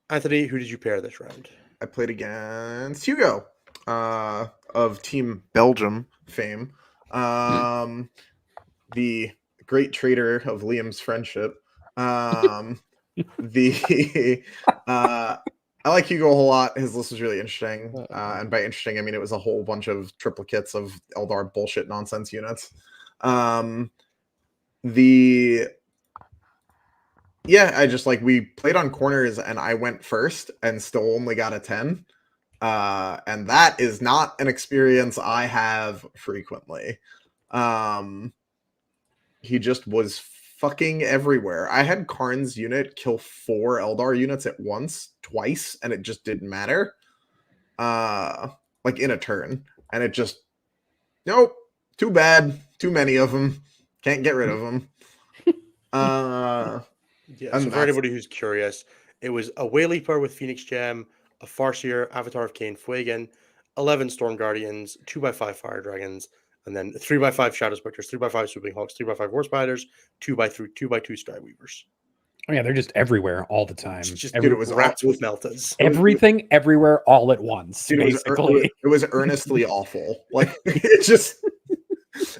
Anthony, who did you pair this round? I played against Hugo of Team Belgium fame. The great traitor of Liam's friendship. I like Hugo a whole lot. His list was really interesting. And by interesting, I mean it was a whole bunch of triplicates of Eldar bullshit nonsense units. We played on corners and I went first and still only got a 10. And that is not an experience I have frequently. He just was fucking everywhere. I had Karn's unit kill 4 Eldar units at once, twice, and it just didn't matter. Like in a turn. And it just, nope, too bad. Too many of them. Can't get rid of them. Yeah, so for anybody who's curious, it was a Wayleaper with Phoenix Gem, a Farseer, Avatar of Cain, Fuegan, 11 Storm Guardians, 2x5 Fire Dragons, and then 3x5 Shadow Spectres, 3x5 Swooping Hawks, 3x5 War Spiders, 2x2 Stride Weavers. Oh yeah, they're just everywhere all the time. Just dude, it was wrapped with meltas. Everything, everywhere, all at once. Dude, basically, it was earnestly awful. Like it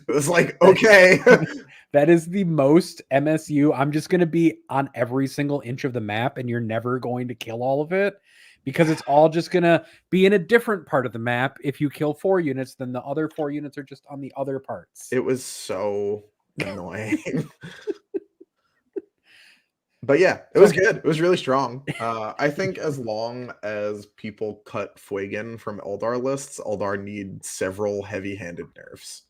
was like, okay. That is the most MSU. I'm just going to be on every single inch of the map, and you're never going to kill all of it because it's all just going to be in a different part of the map. If you kill 4 units, then the other 4 units are just on the other parts. It was so annoying. But yeah, it was good. It was really strong. I think as long as people cut Fuegan from Eldar lists, Eldar need several heavy-handed nerfs.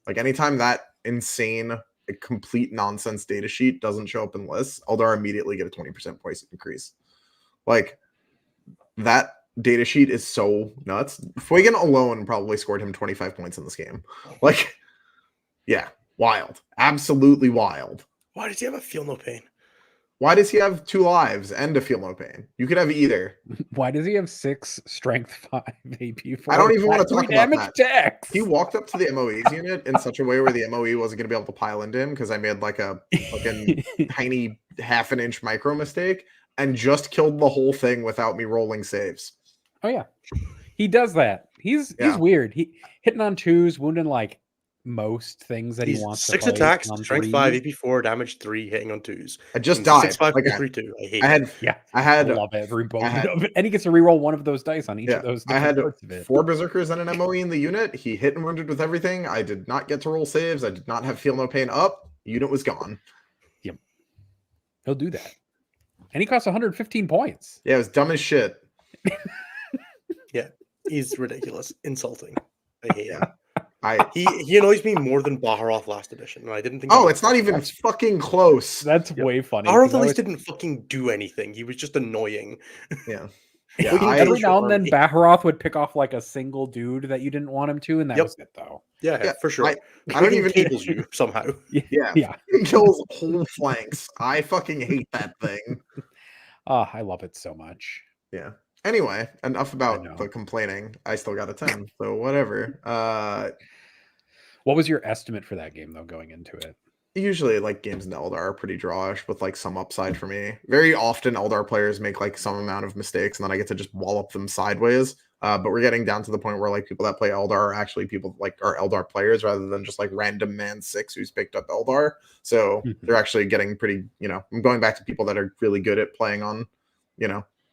Like anytime that insane, complete nonsense data sheet doesn't show up in lists, Eldar immediately get a 20% price increase. Like that datasheet is so nuts. Fuegan alone probably scored him 25 points in this game. Like, yeah, wild. Absolutely wild. Why does he have a feel no pain? Why does he have 2 lives and a feel no pain? You could have either. Why does he have 6 strength 5 AP 4? I don't even want to flat talk 3 about damage that. dex? He walked up to the MOE's unit in such a way where the MOE wasn't going to be able to pile into him because I made like a fucking tiny half an inch micro mistake and just killed the whole thing without me rolling saves. Oh yeah, he does that. He's Yeah. weird. He hitting on 2s, wounding like most things that he He's wants. 6 to fight attacks, on strength 3s. 5, AP 4, damage 3, hitting on 2s. I just And died. 6, 5, Like, 3, 2. I hate I it. had, Yeah, I had, I love every both I had- of it, and he gets to reroll one of those dice on each yeah, of those I different had parts of it. 4 berserkers and an MOE in the unit. He hit and wounded with everything. I did not get to roll saves. I did not have feel no pain up. Unit was gone. He'll do that, and he costs 115 points. Yeah, it was dumb as shit. He's ridiculous. Insulting. I hate him. I He annoys me more than Baharoth last edition, and I didn't think. Oh, it's not even That's- fucking close. That's Yep. way funny. Baharoth 'cause at I least was- didn't fucking do anything. He was just annoying. Yeah. We Yeah, can I- every now and then, army. Baharoth would pick off like a single dude that you didn't want him to, and that Yep. was it, though. Yeah, Yeah, for sure. I don't even need tables you somehow. Yeah. Yeah. He kills whole flanks. I fucking hate that thing. Oh, I love it so much. Yeah. Anyway, enough know. about the complaining. I still got a 10, so whatever. What was your estimate for that game, though, going into it? Usually, like, games in Eldar are pretty drawish with like some upside for me. Very often, Eldar players make like some amount of mistakes, and then I get to just wallop them sideways. But we're getting down to the point where like people that play Eldar are actually people like are Eldar players rather than just like random man 6 who's picked up Eldar. So Mhm. they're actually getting pretty. I'm going back to people that are really good at playing on,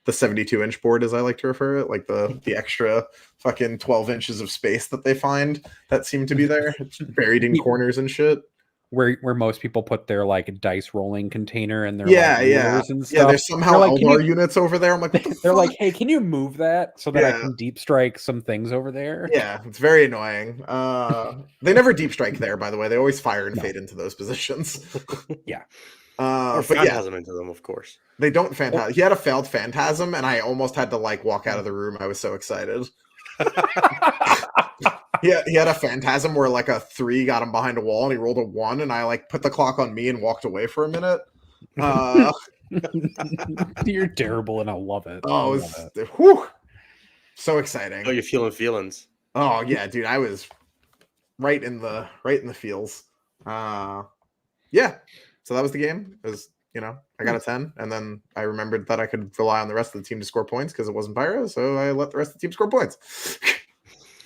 the 72-inch board, as I like to refer it, like the extra fucking 12 inches of space that they find that seem to be there, it's buried in corners and shit. Where most people put their like dice rolling container and their Yeah, like, yeah. rulers and stuff. Yeah, there's somehow They're like, "Can Eldar you-" units over there. I'm like, what the They're fuck? like, "Hey, can you move that so that I Yeah. can deep strike some things over there?" Yeah, it's very annoying. They never deep strike there, by the way. They always fire and No. fade into those positions. Yeah. Or But yeah, phantasm into them, of course. they don't phantasm. He had a failed phantasm, and I almost had to like walk out of the room. I was so excited. He had a phantasm where like a 3 got him behind a wall, and he rolled a 1, and I like put the clock on me and walked away for a minute. You're terrible, and I love it. Oh, I it love was, whew, so exciting. Oh, you're feeling feelings. Oh yeah, dude, I was right in the feels. Yeah. So that was the game. It was, I got a 10, and then I remembered that I could rely on the rest of the team to score points because it wasn't Pyro, so I let the rest of the team score points.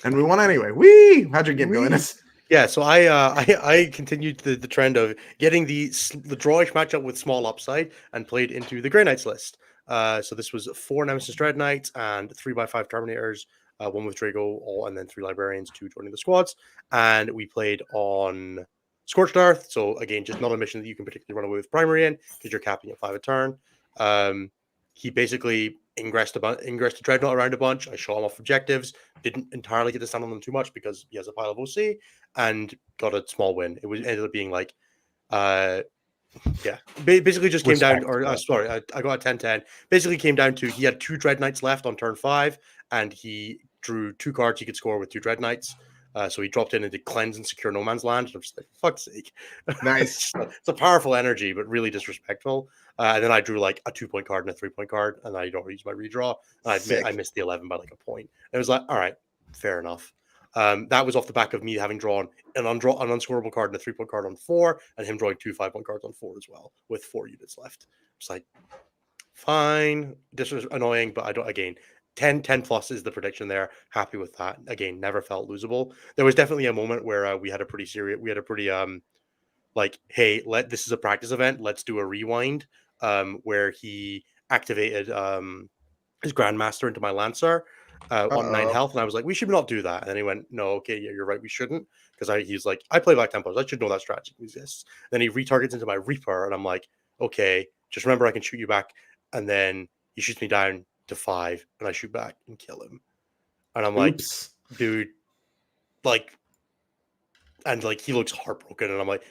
And we won anyway. Whee! How'd your game go, Innes? Yeah, so I continued the trend of getting the drawish matchup with small upside and played into the Grey Knights list. So this was 4 Nemesis Dread Knights and 3x5 Terminators, 1 with Drago, and then 3 Librarians, 2 joining the squads. And we played on Scorched Earth. So again, just not a mission that you can particularly run away with primary in because you're capping at 5 a turn. He basically ingressed a Dreadnought around a bunch. I shot him off objectives. Didn't entirely get to stand on them too much because he has a pile of OC, and got a small win. It ended up being like, basically just came down. Or sorry, I got a 10-10. Basically came down to he had 2 Dread Knights left on turn 5, and he drew 2 cards he could score with 2 Dread Knights. So he dropped in and did cleanse and secure no man's land. And I'm just like, fuck's sake. Nice. It's a powerful energy, but really disrespectful. And then I drew like a 2-point card and a 3-point card, and I don't use my redraw. And I missed the 11 by like a point. And it was like, all right, fair enough. That was off the back of me having drawn an unscorable card and a 3-point card on 4, and him drawing 2 5-point cards on 4 as well, with 4 units left. It's like, fine. This was annoying, but I don't, again, 10 plus is the prediction there. Happy with that. Again, never felt losable. There was definitely a moment where we had a pretty like, hey, this is a practice event. Let's do a rewind. Where he activated his Grandmaster into my Lancer on 9 health, and I was like, we should not do that. And then he went, no, okay, yeah, you're right, we shouldn't, because he's like, I play Black Tempos, I should know that strategy exists. Then he retargets into my Reaper, and I'm like, okay, just remember I can shoot you back. And then he shoots me down to 5, and I shoot back and kill him. And I'm like, Oops. dude, like, and like he looks heartbroken, and I'm like,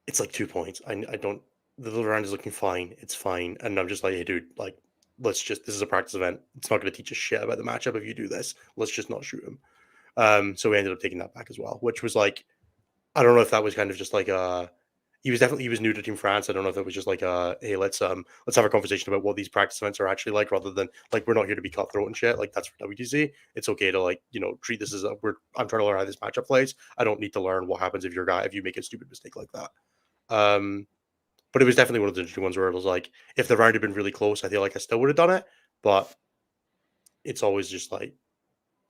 it's like 2 points. I don't. The round is looking fine. It's fine. And I'm just like, hey, dude, like, this is a practice event. It's not going to teach us shit about the matchup if you do this. Let's just not shoot him. So we ended up taking that back as well, which was like, I don't know if that was kind of just like he was new to Team France. I don't know if it was just like hey, let's have a conversation about what these practice events are actually like, rather than like, we're not here to be cutthroat and shit. Like, that's for WTC. It's okay to, like, treat this as I'm trying to learn how this matchup plays. I don't need to learn what happens if you make a stupid mistake like that. But it was definitely one of the interesting ones where it was like, if the round had been really close, I feel like I still would have done it. But it's always just like,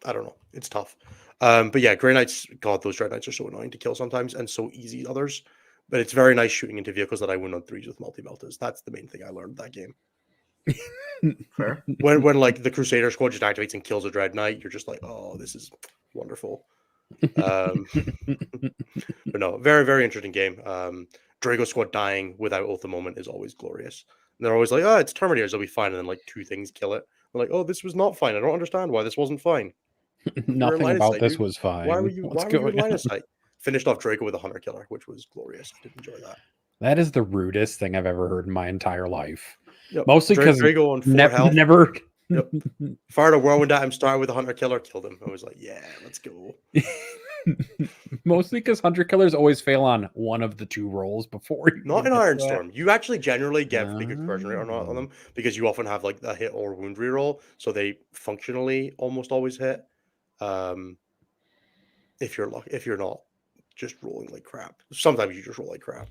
I don't know. It's tough. But yeah, Grey Knights, God, those Dread Knights are so annoying to kill sometimes and so easy others. But it's very nice shooting into vehicles that I win on 3s with multi-meltas. That's the main thing I learned that game. Fair. When like the Crusader squad just activates and kills a Dread Knight, you're just like, oh, this is wonderful. But no, very, very interesting game. Drago squad dying without Oath the Moment is always glorious. And they're always like, oh, it's Terminators, they'll be fine. And then like 2 things kill it. They're like, oh, this was not fine. I don't understand why this wasn't fine. Nothing about this was fine. Why were you in line of sight? Finished off Draco with a Hunter Killer, which was glorious. I did enjoy that. That is the rudest thing I've ever heard in my entire life. Yep. Mostly because Drago on 4 health. Never. Yep. Fired a whirlwind at him, started with a Hunter Killer, killed him. I was like, yeah, let's go. Mostly because Hunter Killers always fail on one of the 2 rolls before you. Not in Iron Storm. You actually generally get pretty good conversion rate or not on them, because you often have like a hit or wound reroll, so they functionally almost always hit. If you're not just rolling like crap. Sometimes you just roll like crap.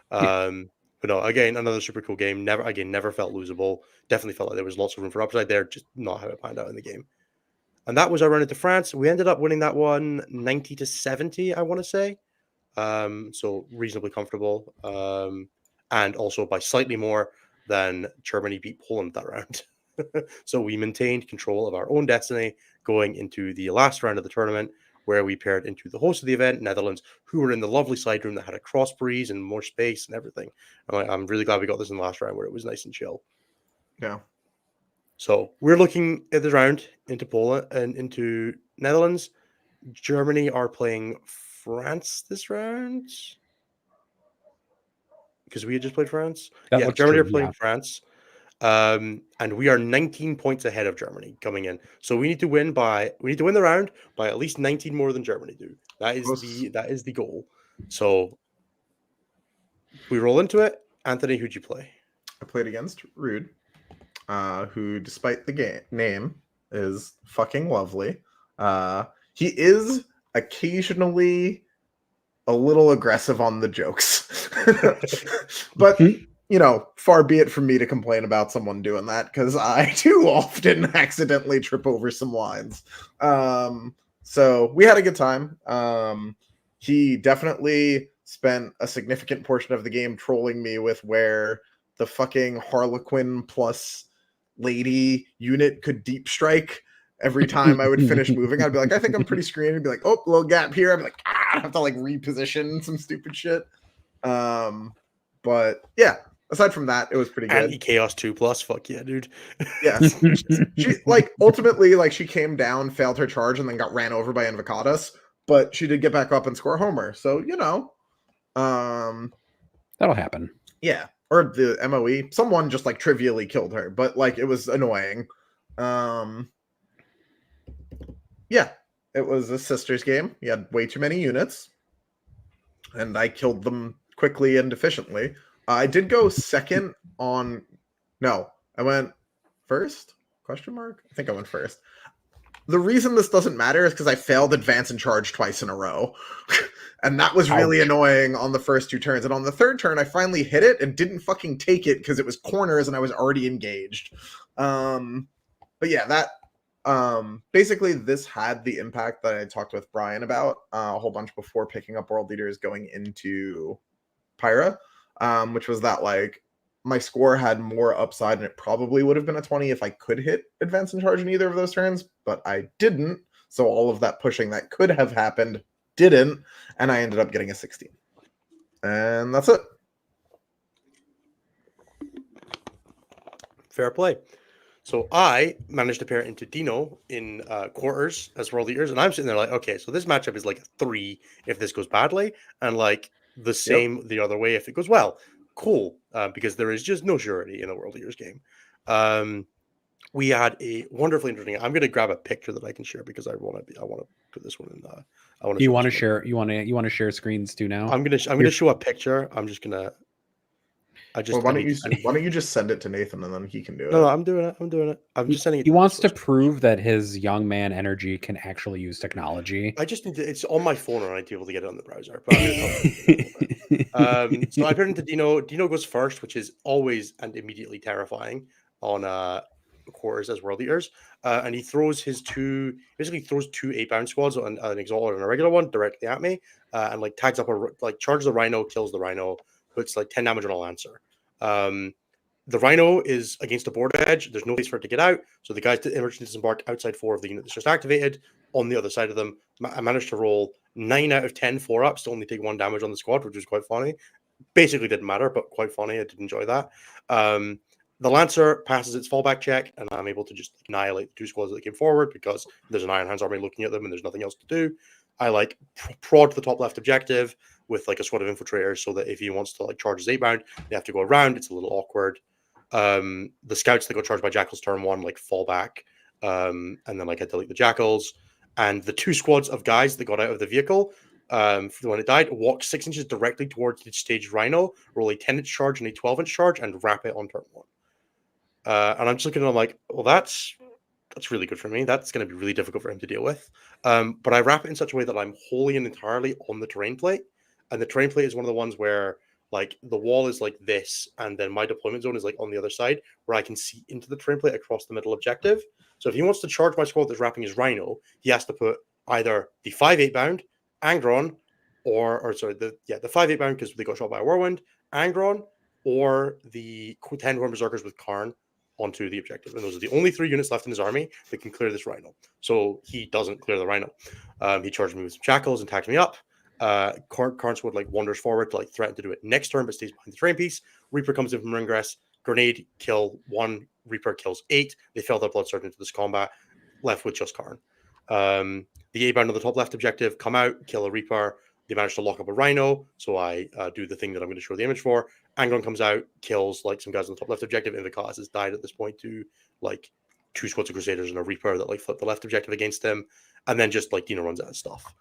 But no, again, another super cool game. Never felt losable. Definitely felt like there was lots of room for upside there, just not how it panned out in the game. And that was our run into France. We ended up winning that one 90-70, I want to say. So reasonably comfortable. And also by slightly more than Germany beat Poland that round. So we maintained control of our own destiny going into the last round of the tournament, where we paired into the host of the event, Netherlands, who were in the lovely side room that had a cross breeze and more space and everything. I'm really glad we got this in the last round where it was nice and chill. Yeah. So we're looking at the round into Poland and into Netherlands. Germany are playing France this round because we had just played France. Germany are playing France. And we are 19 points ahead of Germany coming in. So we need to win the round by at least 19 more than Germany do. That is the goal. So we roll into it. Anthony, who'd you play? I played against Rude, who, despite the name, is fucking lovely. He is occasionally a little aggressive on the jokes. But far be it from me to complain about someone doing that, because I too often accidentally trip over some lines. So we had a good time. He definitely spent a significant portion of the game trolling me with where the fucking Harlequin plus lady unit could deep strike. Every time I would finish moving, I'd be like, I think I'm pretty screened. I'd be like, oh, little gap here. I'd be like, I have to like reposition some stupid shit. But yeah, aside from that, it was pretty good. Anti-Chaos 2+, fuck yeah, dude. Yes. She ultimately, she came down, failed her charge, and then got ran over by Invocatus, but she did get back up and score Homer. So, that'll happen. Yeah. Or the MOE. Someone just trivially killed her, but it was annoying. Yeah, it was a sisters game. You had way too many units, and I killed them quickly and efficiently. I did go second on... No, I went first? Question mark? I think I went first. The reason this doesn't matter is because I failed advance and charge twice in a row. And that was really annoying on the first 2 turns. And on the 3rd turn, I finally hit it and didn't fucking take it because it was corners and I was already engaged. But yeah, that... basically this had the impact that I talked with Brian about a whole bunch before picking up World Leaders going into Pyra, which was that my score had more upside and it probably would have been a 20 if I could hit advance and charge in either of those turns, but I didn't. So all of that pushing that could have happened didn't, and I ended up getting a 16. And that's it. Fair play. So I managed to pair into Dino in quarters as World Leaders, and I'm sitting there like, okay, so this matchup is like a 3 if this goes badly, and the same the other way if it goes well. Cool, because there is just no surety in a World Leaders game. we had a wonderfully interesting. I'm going to grab a picture that I can share because I want to put this one in. I want to. You want to share? You want to share screens too now? I'm gonna show a picture. I'm just gonna. Well, why don't you just send it to Nathan and then he can do it? No, I'm doing it. I'm just sending it. He wants to prove that his young man energy can actually use technology. I just need to. It's on my phone, and I need to be able to get it on the browser. But I'm going to talk about it. So I put it into Dino. Dino goes first, which is always and immediately terrifying on quarters as world eaters. And he throws two 8-bound squads, an exalted and a regular one, directly at me, and like tags up charges the rhino, kills the rhino, puts like 10 damage on a lancer. The rhino is against a board edge. There's no place for it to get out. So the guys emergency disembark outside 4 of the unit that's just activated. On the other side of them, I managed to roll 9 out of 10 4-ups to only take 1 damage on the squad, which was quite funny. Basically didn't matter, but quite funny. I did enjoy that. The Lancer passes its fallback check, and I'm able to just annihilate the 2 squads that came forward because there's an Iron Hands army looking at them and there's nothing else to do. I like prod the top left objective with like a squad of infiltrators so that if he wants to like charge his 8-bound, they have to go around. It's a little awkward. The scouts that go charged by jackals turn 1 like fall back, and then like I delete the jackals, and the 2 squads of guys that got out of the vehicle when it died walked 6 inches directly towards the staged rhino, roll a 10-inch charge and a 12-inch charge, and wrap it on turn 1. And I'm just looking at him like, well, that's really good for me. That's going to be really difficult for him to deal with. But I wrap it in such a way that I'm wholly and entirely on the terrain plate, and the terrain plate is one of the ones where like the wall is like this, and then my deployment zone is like on the other side where I can see into the terrain plate across the middle objective. So if he wants to charge my squad that's wrapping his rhino, he has to put either the 5 8-bound Angron, or sorry, the 5 8-bound because they got shot by a whirlwind, Angron, or the 10 Horn Berserkers with Karn onto the objective. And those are the only 3 units left in his army that can clear this rhino. So he doesn't clear the rhino. He charged me with some jackals and tagged me up. Karn Squad like wanders forward to like threaten to do it next turn, but stays behind the terrain piece. Reaper comes in from Ringress, grenade, kill 1, Reaper kills 8. They fail their blood surge into this combat, left with just Karn. The 8-bound on the top left objective come out, kill a Reaper. They manage to lock up a rhino, so I do the thing that I'm going to show the image for. Angron comes out, kills like some guys on the top left objective. Invicatus has died at this point to like 2 squads of Crusaders and a Reaper that like flip the left objective against him, and then just like Dino runs out of stuff.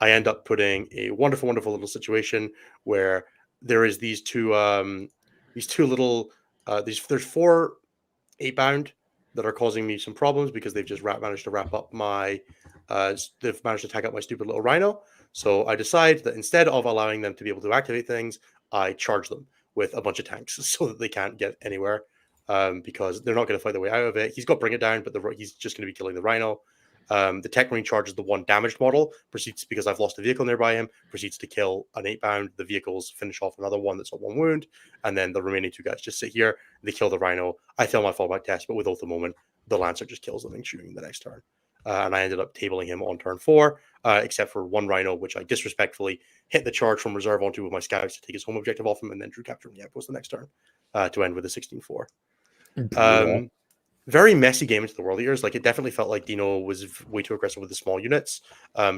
I end up putting a wonderful, wonderful little situation where there is these two little there's 4 8-bound that are causing me some problems because they've just managed to wrap up my they've managed to tag up my stupid little rhino. So I decide that instead of allowing them to be able to activate things, I charge them with a bunch of tanks so that they can't get anywhere because they're not going to fight their way out of it. He's got Bring It Down, but he's just going to be killing the rhino. The Tech Marine charges the 1 damaged model, proceeds because I've lost a vehicle nearby him, proceeds to kill an 8-bound. The vehicles finish off another one that's on 1 wound, and then the remaining 2 guys just sit here. They kill the rhino. I fail my fallback test, but with Oath of Moment, the Lancer just kills the thing shooting the next turn. And I ended up tabling him on turn 4, except for 1 rhino, which I disrespectfully hit the charge from reserve onto with my scouts to take his home objective off him, and then drew capture from the outpost the next turn to end with a 16-4. Very messy game into the World Eaters. Like, it definitely felt like Dino was way too aggressive with the small units.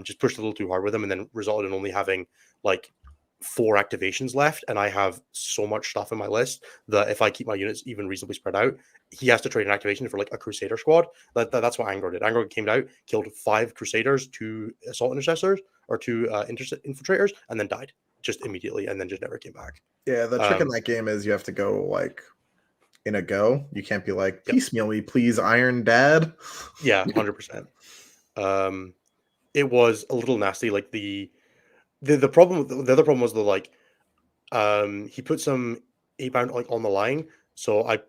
Just pushed a little too hard with them, and then resulted in only having like 4 activations left. And I have so much stuff in my list that if I keep my units even reasonably spread out, he has to trade an activation for like a Crusader squad. That's what Angron did. Angron came out, killed 5 Crusaders, 2 Assault Intercessors, or 2 Infiltrators, and then died just immediately, and then just never came back. Yeah, the trick in that game is you have to go like in a go. You can't be like, piecemeal me, please, Iron Dad. Yeah, 100%. It was a little nasty. Like the other problem was he put some 8-bound like on the line, so I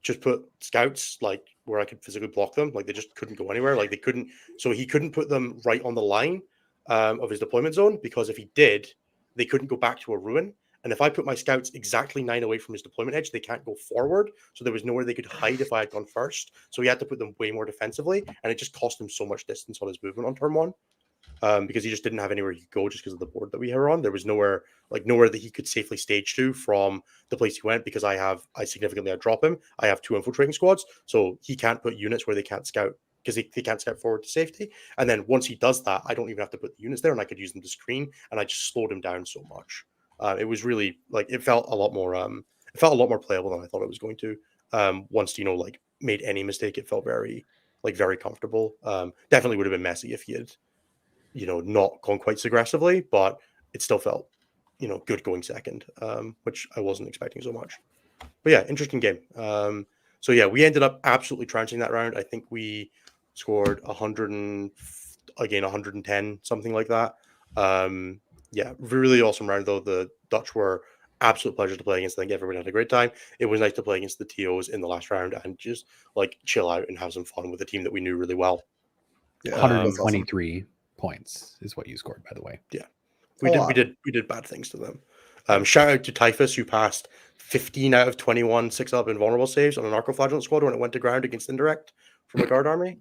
just put scouts like where I could physically block them. Like they just couldn't go anywhere. Like they couldn't. So he couldn't put them right on the line of his deployment zone, because if he did, they couldn't go back to a ruin. And if I put my scouts exactly 9 away from his deployment edge, they can't go forward. So there was nowhere they could hide if I had gone first. So he had to put them way more defensively, and it just cost him so much distance on his movement on turn 1. Because he just didn't have anywhere he could go just because of the board that we were on. There was nowhere that he could safely stage to from the place he went, because I significantly outdrop him. I have 2 infiltrating squads, so he can't put units where they can't scout, because they can't scout forward to safety. And then once he does that, I don't even have to put the units there, and I could use them to screen, and I just slowed him down so much. It was really it felt a lot more playable than I thought it was going to. Once Dino like made any mistake. It felt very comfortable. Definitely would have been messy if he had, not gone quite so aggressively, but it still felt, good going second, which I wasn't expecting so much. But yeah, interesting game. So yeah, we ended up absolutely trouncing that round. I think we scored 110, something like that. Yeah, really awesome round though. The Dutch were absolute pleasure to play against. I think everybody had a great time. It was nice to play against the TOs in the last round and just chill out and have some fun with a team that we knew really well. Yeah, that's awesome. 123 points is what you scored, by the way. Yeah, we did bad things to them. Shout out to Typhus, who passed 15 out of 21 6-up invulnerable saves on an Arcoflagellant squad when it went to ground against Indirect from a guard army.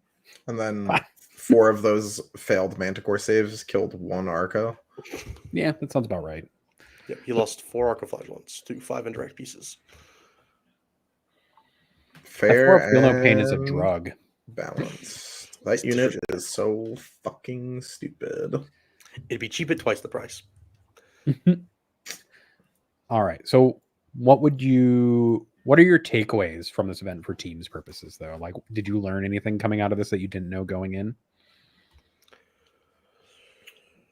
And then 4 of those failed Manticore saves killed 1 Arco. Yeah, that sounds about right. Yep, he lost 4 Arcoflagellants to 5 Indirect pieces. Fair. Feel no pain is a drug. Balanced. That unit is so fucking stupid. It'd be cheap at twice the price. All right. So what are your takeaways from this event for teams purposes though? Like, did you learn anything coming out of this that you didn't know going in?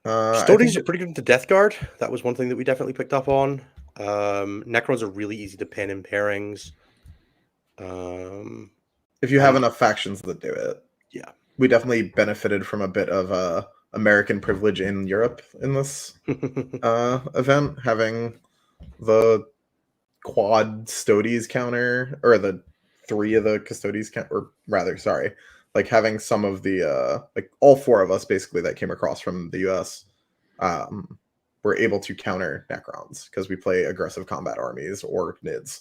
Custodians are pretty good with the Death Guard. That was one thing that we definitely picked up on. Necrons are really easy to pin in pairings. If you have enough factions that do it. Yeah. We definitely benefited from a bit of American privilege in Europe in this event, having the quad Stodes counter, or the 3 of the Custodes or rather, sorry, having some of the all 4 of us basically that came across from the US were able to counter Necrons because we play aggressive combat armies or NIDs.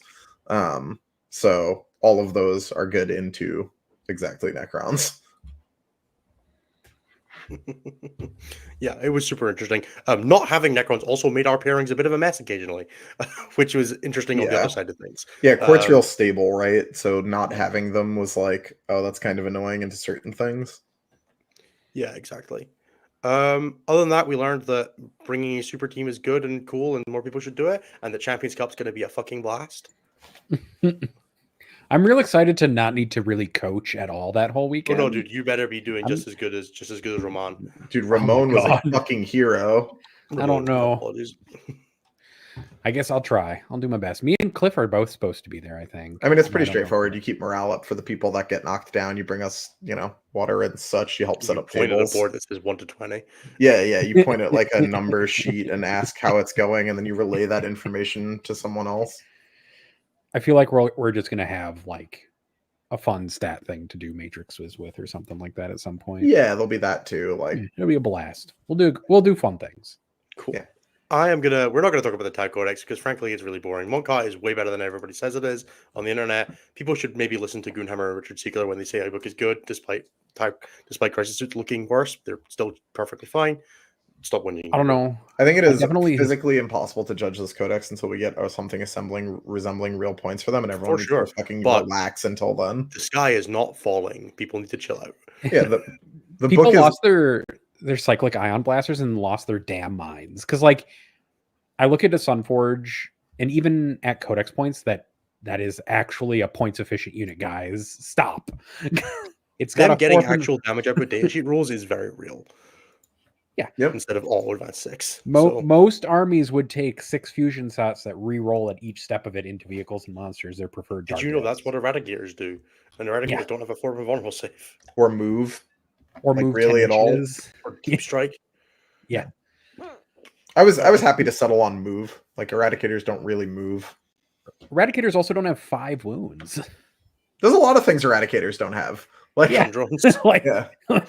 So all of those are good into exactly Necrons. Yeah, it was super interesting. Not having Necrons also made our pairings a bit of a mess occasionally, which was interesting on the other side of things. Yeah, Court's real stable, right? So not having them was like, oh, that's kind of annoying into certain things. Yeah, exactly. Other than that, we learned that bringing a super team is good and cool and more people should do it, and the Champions Cup's going to be a fucking blast. I'm real excited to not need to really coach at all that whole weekend. Oh no, dude, you better be doing just as good as Ramon. Dude, Ramon was a fucking hero. I don't know. I guess I'll try. I'll do my best. Me and Cliff are both supposed to be there, I think. I mean, it's pretty straightforward. You keep morale up for the people that get knocked down. You bring us, water and such. You help set up tables. Point at a board that says 1 to 20. Yeah. You point at a number sheet and ask how it's going, and then you relay that information to someone else. I feel like we're just gonna have a fun stat thing to do matrices with or something like that at some point. Yeah, there'll be that too. It'll be a blast. We'll do fun things. Cool. Yeah. We're not gonna talk about the tag codex because frankly it's really boring. Monka is way better than everybody says it is on the internet. People should maybe listen to Goonhammer and Richard Siegler when they say iBook is good, despite Crisis Suits looking worse. They're still perfectly fine. Stop winning. I don't know. I think it is definitely physically impossible to judge this codex until we get something resembling real points for them, and everyone needs to fucking relax until then. The sky is not falling. People need to chill out. Yeah, the people lost their cyclic ion blasters and lost their damn minds because I look at a Sunforge, and even at codex points that is actually a points efficient unit. Guys, stop. It's got getting actual damage output datasheet rules is very real. Yeah. Yep. Instead of all advanced 6. Most armies would take 6 fusion shots that re-roll at each step of it into vehicles and monsters. Their preferred. Did you know that's what Eradigators do? And Eradigators don't have a 4 invulnerable save. Or move. Or move really at all. Or keep strike. Yeah. I was happy to settle on move. Eradicators don't really move. Eradicators also don't have 5 wounds. There's a lot of things Eradicators don't have. Drones.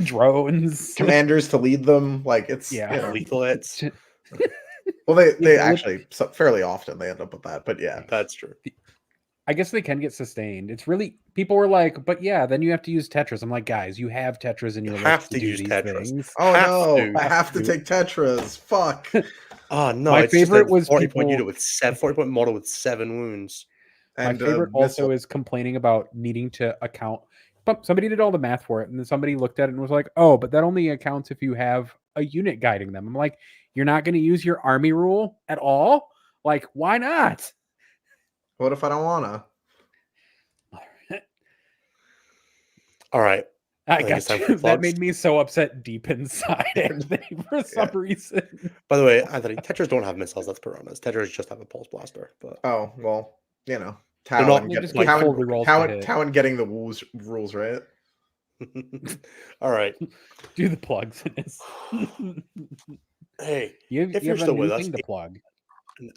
Drones. Commanders to lead them. It's lethal hits. Well, they actually fairly often they end up with that, but yeah. That's true. I guess they can get sustained. It's really, people were like, but yeah, then you have to use Tetras. I'm like, guys, you have Tetras in your list have to use Tetras. Things. Oh no, I have to take Tetras. Fuck. Oh no, my favorite was 40 point unit with 40-point model with 7 wounds. And my favorite also is complaining about needing to account. But somebody did all the math for it, and then somebody looked at it and was like, oh, but that only accounts if you have a unit guiding them. I'm like, you're not going to use your army rule at all? Why not? What if I don't wanna? All right. I think got it's time for you. That plugs. made me so upset deep inside, Anthony, for some reason. By the way, Anthony, Tetras don't have missiles. That's piranhas. Tetras just have a pulse blaster. But Oh well, They're Talon, They just like, get full rerolls to hit. Talon getting the rules right. all right. Do the plugs in this. Hey, You if you're have a still new with us, thing to plug.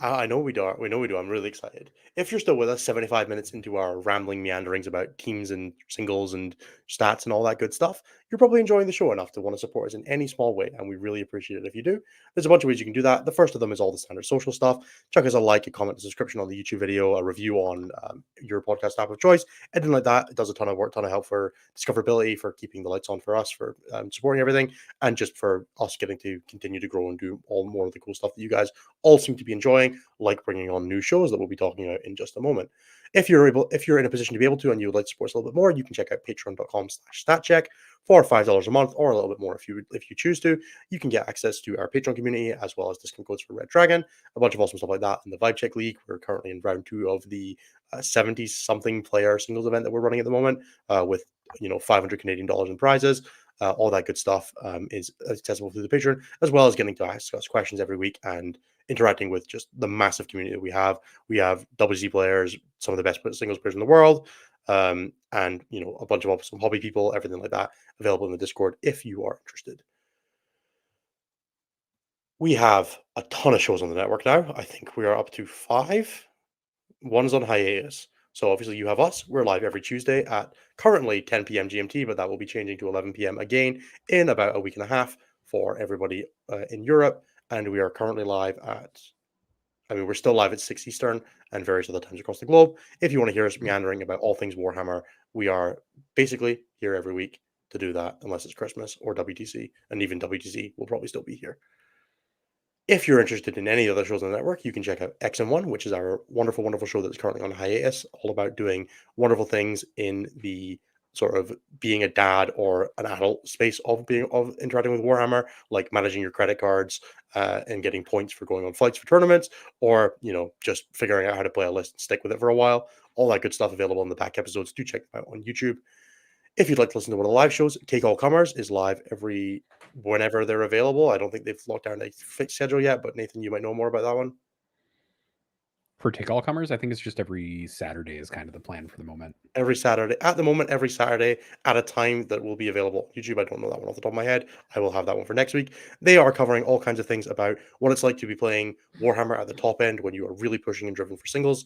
I know we do. We know we do. I'm really excited. If you're still with us, 75 minutes into our rambling meanderings about teams and singles and stats and all that good stuff, you're probably enjoying the show enough to want to support us in any small way, and we really appreciate it if you do. There's a bunch of ways you can do that. The first of them is all the standard social stuff. Chuck us a like, a comment, a subscription on the YouTube video, a review on your podcast app of choice, anything like that. It does a ton of work, ton of help for discoverability, for keeping the lights on for us, for supporting everything, and just for us getting to continue to grow and do all more of the cool stuff that you guys all seem to be enjoying, like bringing on new shows that we'll be talking about in just a moment. If you're in a position to be able to, and you would like to support us a little bit more, you can check out patreon.com/statcheck for $5 a month, or a little bit more if you choose to. You can get access to our Patreon community, as well as discount codes for Red Dragon, a bunch of awesome stuff like that. In the Vibe Check League, we're currently in round 2 of the 70-something player singles event that we're running at the moment, with 500 Canadian dollars in prizes. All that good stuff is accessible through the Patreon, as well as getting to ask us questions every week and interacting with just the massive community that we have. We have WC players, some of the best singles players in the world, and a bunch of some hobby people, everything like that, available in the Discord if you are interested. We have a ton of shows on the network now. I think we are up to 5. One's on hiatus. So obviously you have us. We're live every Tuesday at currently 10 p.m. GMT, but that will be changing to 11 p.m. again in about a week and a half for everybody in Europe. And we are currently live we're still live at 6 Eastern and various other times across the globe. If you want to hear us meandering about all things Warhammer, we are basically here every week to do that, unless it's Christmas or WTC. And even WTC will probably still be here. If you're interested in any other shows on the network, you can check out X&1, which is our wonderful, wonderful show that's currently on hiatus, all about doing wonderful things in the sort of being a dad or an adult space of interacting with Warhammer, like managing your credit cards and getting points for going on flights for tournaments, or just figuring out how to play a list and stick with it for a while. All that good stuff available in the back episodes. Do check them out on YouTube. If you'd like to listen to one of the live shows, Take All Comers is live whenever they're available. I don't think they've locked down a fixed schedule yet, but Nathan, you might know more about that one. For Take All Comers, I think it's just every Saturday is kind of the plan for the moment. Every Saturday, at the moment, every Saturday at a time that will be available on YouTube. I don't know that one off the top of my head. I will have that one for next week. They are covering all kinds of things about what it's like to be playing Warhammer at the top end when you are really pushing and driven for singles.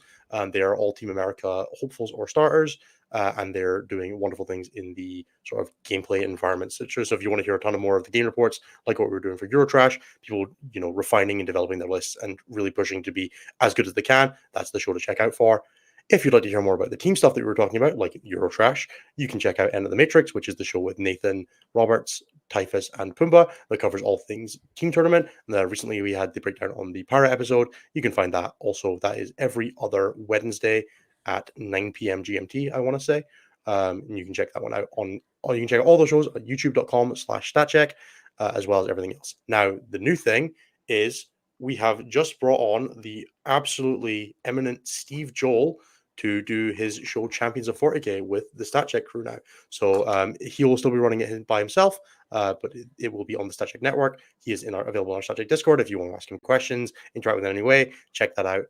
They are all Team America hopefuls or starters, and they're doing wonderful things in the sort of gameplay environments. So if you want to hear a ton of more of the game reports, like what we were doing for Eurotrash, people refining and developing their lists and really pushing to be as good as they can, that's the show to check out for. If you'd like to hear more about the team stuff that we were talking about, like Eurotrash, you can check out End of the Matrix, which is the show with Nathan, Roberts, Typhus, and Pumbaa that covers all things team tournament. And recently we had the breakdown on the Pirate episode. You can find that also. That is every other Wednesday at 9 p.m. GMT, I want to say. And you can check that one out you can check out all those shows at youtube.com/statcheck, as well as everything else. Now, the new thing is we have just brought on the absolutely eminent Steve Joel to do his show Champions of 40K with the StatCheck crew now. So he will still be running it by himself, but it will be on the StatCheck network. He is available on our StatCheck Discord. If you want to ask him questions, interact with him in any way, check that out.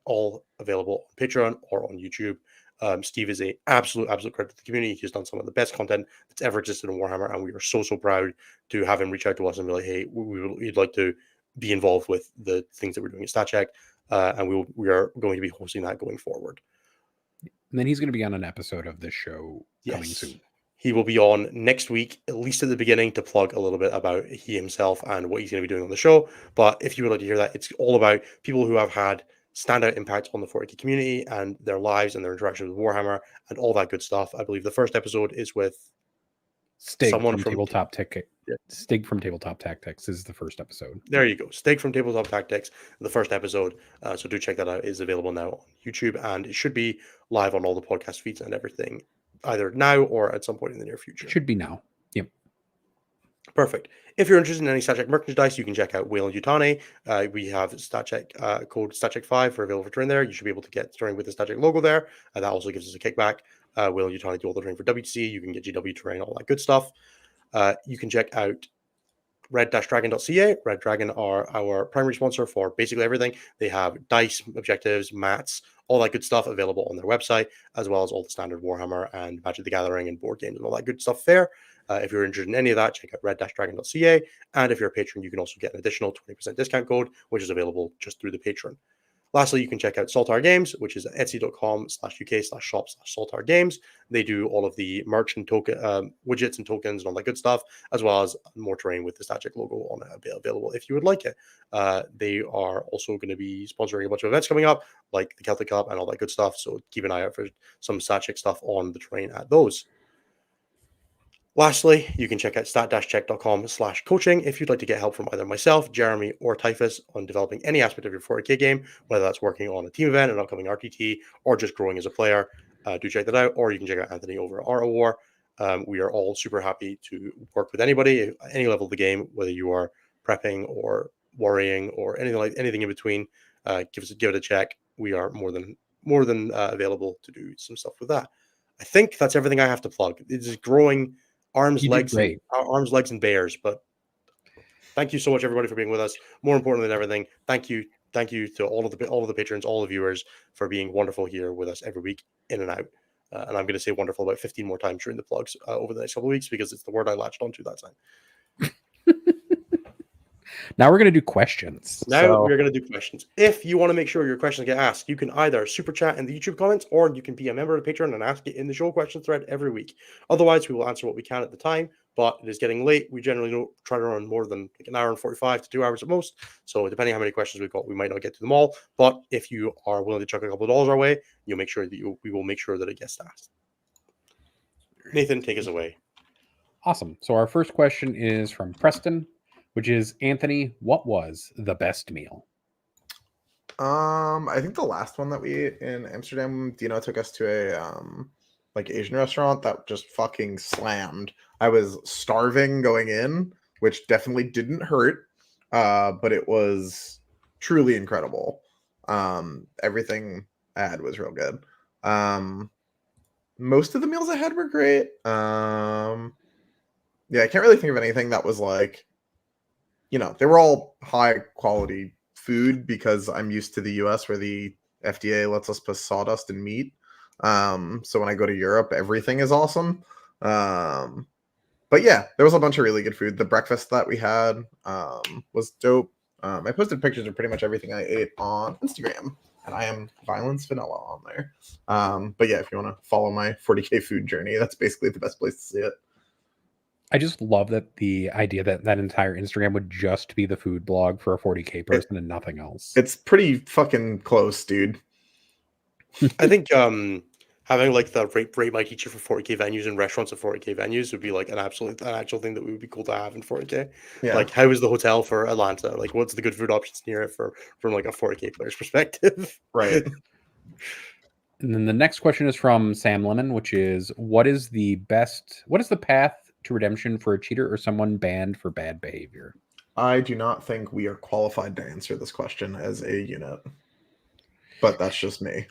All available on Patreon or on YouTube. Steve is a absolute credit to the community. He's done some of the best content that's ever existed in Warhammer, and we are so proud to have him reach out to us and be like, hey, we'd like to be involved with the things that we're doing at StatCheck, and we are going to be hosting that going forward. And then he's going to be on an episode of this show coming soon. He will be on next week, at least at the beginning, to plug a little bit about he himself and what he's going to be doing on the show. But if you would like to hear that, it's all about people who have had standout impact on the 40K community and their lives and their interactions with Warhammer and all that good stuff. I believe the first episode is with Stig from Tabletop Tactics. Stig from Tabletop Tactics is the first episode. There you go. Stig from Tabletop Tactics, the first episode. So do check that out. It is available now on YouTube, and it should be live on all the podcast feeds and everything, either now or at some point in the near future. It should be now. Yep. Perfect. If you're interested in any StatCheck merchandise, you can check out Whale and Yutani. We have StatCheck code StatCheck5 for available for turn there. You should be able to get starting with the StatCheck logo there. That also gives us a kickback. Will Utani do all the terrain for WTC. You can get GW terrain, all that good stuff. You can check out red-dragon.ca. Red Dragon are our primary sponsor for basically everything. They have dice, objectives, mats, all that good stuff available on their website, as well as all the standard Warhammer and Magic the Gathering and board games and all that good stuff there. If you're interested in any of that, check out red-dragon.ca. And if you're a patron, you can also get an additional 20% discount code, which is available just through the patron. Lastly, you can check out Saltar Games, which is etsy.com/uk/shop/Saltar Games. They do all of the merch and token widgets and tokens and all that good stuff, as well as more terrain with the Static logo on it available if you would like it. They are also going to be sponsoring a bunch of events coming up, like the Celtic Cup and all that good stuff. So keep an eye out for some Static stuff on the terrain at those. Lastly, you can check out stat-check.com/coaching if you'd like to get help from either myself, Jeremy, or Typhus on developing any aspect of your 40k game, whether that's working on a team event, an upcoming RTT, or just growing as a player. Do check that out, or you can check out Anthony over at Art of War. We are all super happy to work with anybody at any level of the game, whether you are prepping or worrying or anything in between. Give it a check. We are more than available to do some stuff with that. I think that's everything I have to plug. It is growing. Arms, legs, and bears. But thank you so much, everybody, for being with us. More importantly than everything, thank you to all of the patrons, all the viewers, for being wonderful here with us every week, in and out. And I'm going to say wonderful about 15 more times during the plugs over the next couple of weeks, because it's the word I latched onto that time. Now we're going to do questions. We're going to do questions. If you want to make sure your questions get asked, you can either super chat in the YouTube comments, or you can be a member of the Patreon and ask it in the show question thread every week. Otherwise, we will answer what we can at the time, but it is getting late. We generally don't try to run more than like an hour and 45 to 2 hours at most. So depending on how many questions we've got, we might not get to them all. But if you are willing to chuck a couple of dollars our way, we will make sure that it gets asked. Nathan, take us away. Awesome. So our first question is from Preston, which is, Anthony, what was the best meal? I think the last one that we ate in Amsterdam, Dino took us to a like Asian restaurant that just fucking slammed. I was starving going in, which definitely didn't hurt, but it was truly incredible. Everything I had was real good. Most of the meals I had were great. Yeah, I can't really think of anything that was like, they were all high quality food, because I'm used to the US where the FDA lets us put sawdust in meat. So when I go to Europe, everything is awesome. But yeah, there was a bunch of really good food. The breakfast that we had was dope. I posted pictures of pretty much everything I ate on Instagram, and I am Violence Vanilla on there. But yeah, if you want to follow my 40k food journey, that's basically the best place to see it. I just love that the idea that entire Instagram would just be the food blog for a 40k person and nothing else. It's pretty fucking close, dude. I think having like the rate my teacher for 40k venues and restaurants at 40k venues would be like an actual thing that would be cool to have in 40k. Yeah. Like, how is the hotel for Atlanta? Like, what's the good food options near it from like a 40k player's perspective? Right. And then the next question is from Sam Lemon, which is, what is the path to redemption for a cheater or someone banned for bad behavior? I do not think we are qualified to answer this question as a unit, but that's just me.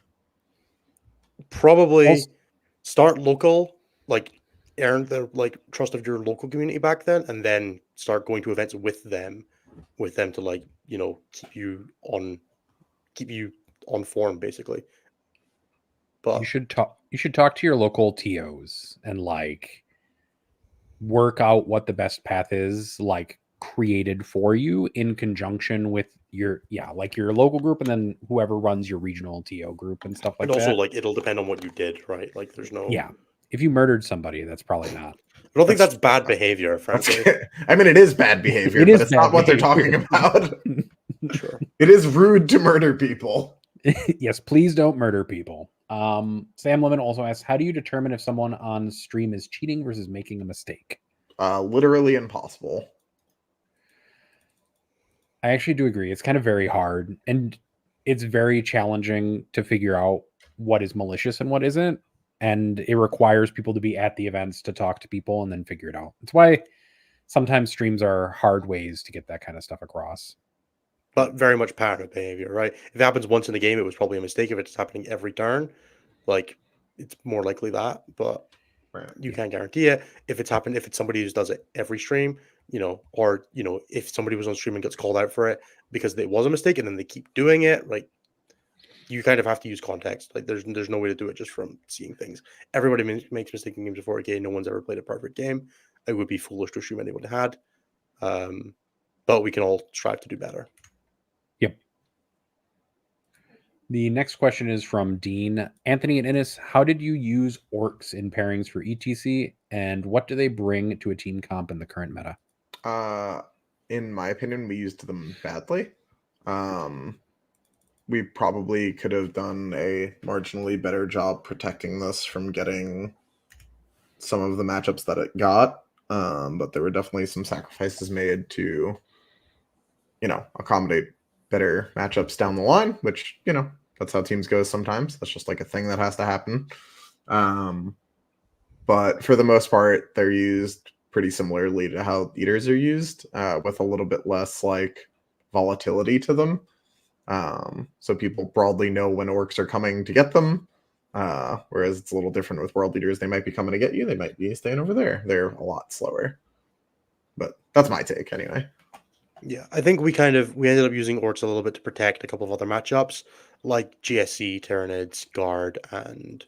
Probably start local, like earn the trust of your local community back then, and then start going to events with them to like, keep you on form, basically. But you should talk to your local TOs and like work out what the best path is, like created for you in conjunction with your local group, and then whoever runs your regional TO group and stuff like that. And also, like, it'll depend on what you did, right? Like, there's no... Yeah. If you murdered somebody, that's probably not... I don't think that's bad behavior, frankly. I mean, it is bad behavior, but it's not what they're talking about. Sure. It is rude to murder people. Yes, please don't murder people. Sam Lemon also asks, how do you determine if someone on stream is cheating versus making a mistake? Literally impossible. I actually do agree. It's kind of very hard, and it's very challenging to figure out what is malicious and what isn't. And it requires people to be at the events to talk to people and then figure it out. It's why sometimes streams are hard ways to get that kind of stuff across. But very much pattern of behavior, right? If it happens once in the game, it was probably a mistake. If it's happening every turn, like, it's more likely that, but Right. you can't guarantee it. If it's somebody who does it every stream, or if somebody was on stream and gets called out for it because it was a mistake and then they keep doing it, like, you kind of have to use context. Like, there's no way to do it just from seeing things. Everybody makes mistakes in games of 40K. No one's ever played a perfect game. It would be foolish to assume anyone had. But we can all strive to do better. Yep. The next question is from Dean. Anthony and Innes, how did you use orcs in pairings for ETC, and what do they bring to a team comp in the current meta? In my opinion, we used them badly. We probably could have done a marginally better job protecting this from getting some of the matchups that it got. But there were definitely some sacrifices made to, accommodate better matchups down the line, which, that's how teams go sometimes. That's just like a thing that has to happen. But for the most part, they're used pretty similarly to how eaters are used, with a little bit less like volatility to them. So people broadly know when orcs are coming to get them. Whereas it's a little different with world leaders. They might be coming to get you. They might be staying over there. They're a lot slower. But that's my take anyway. Yeah, I think we ended up using orcs a little bit to protect a couple of other matchups like GSC, Tyranids, Guard, and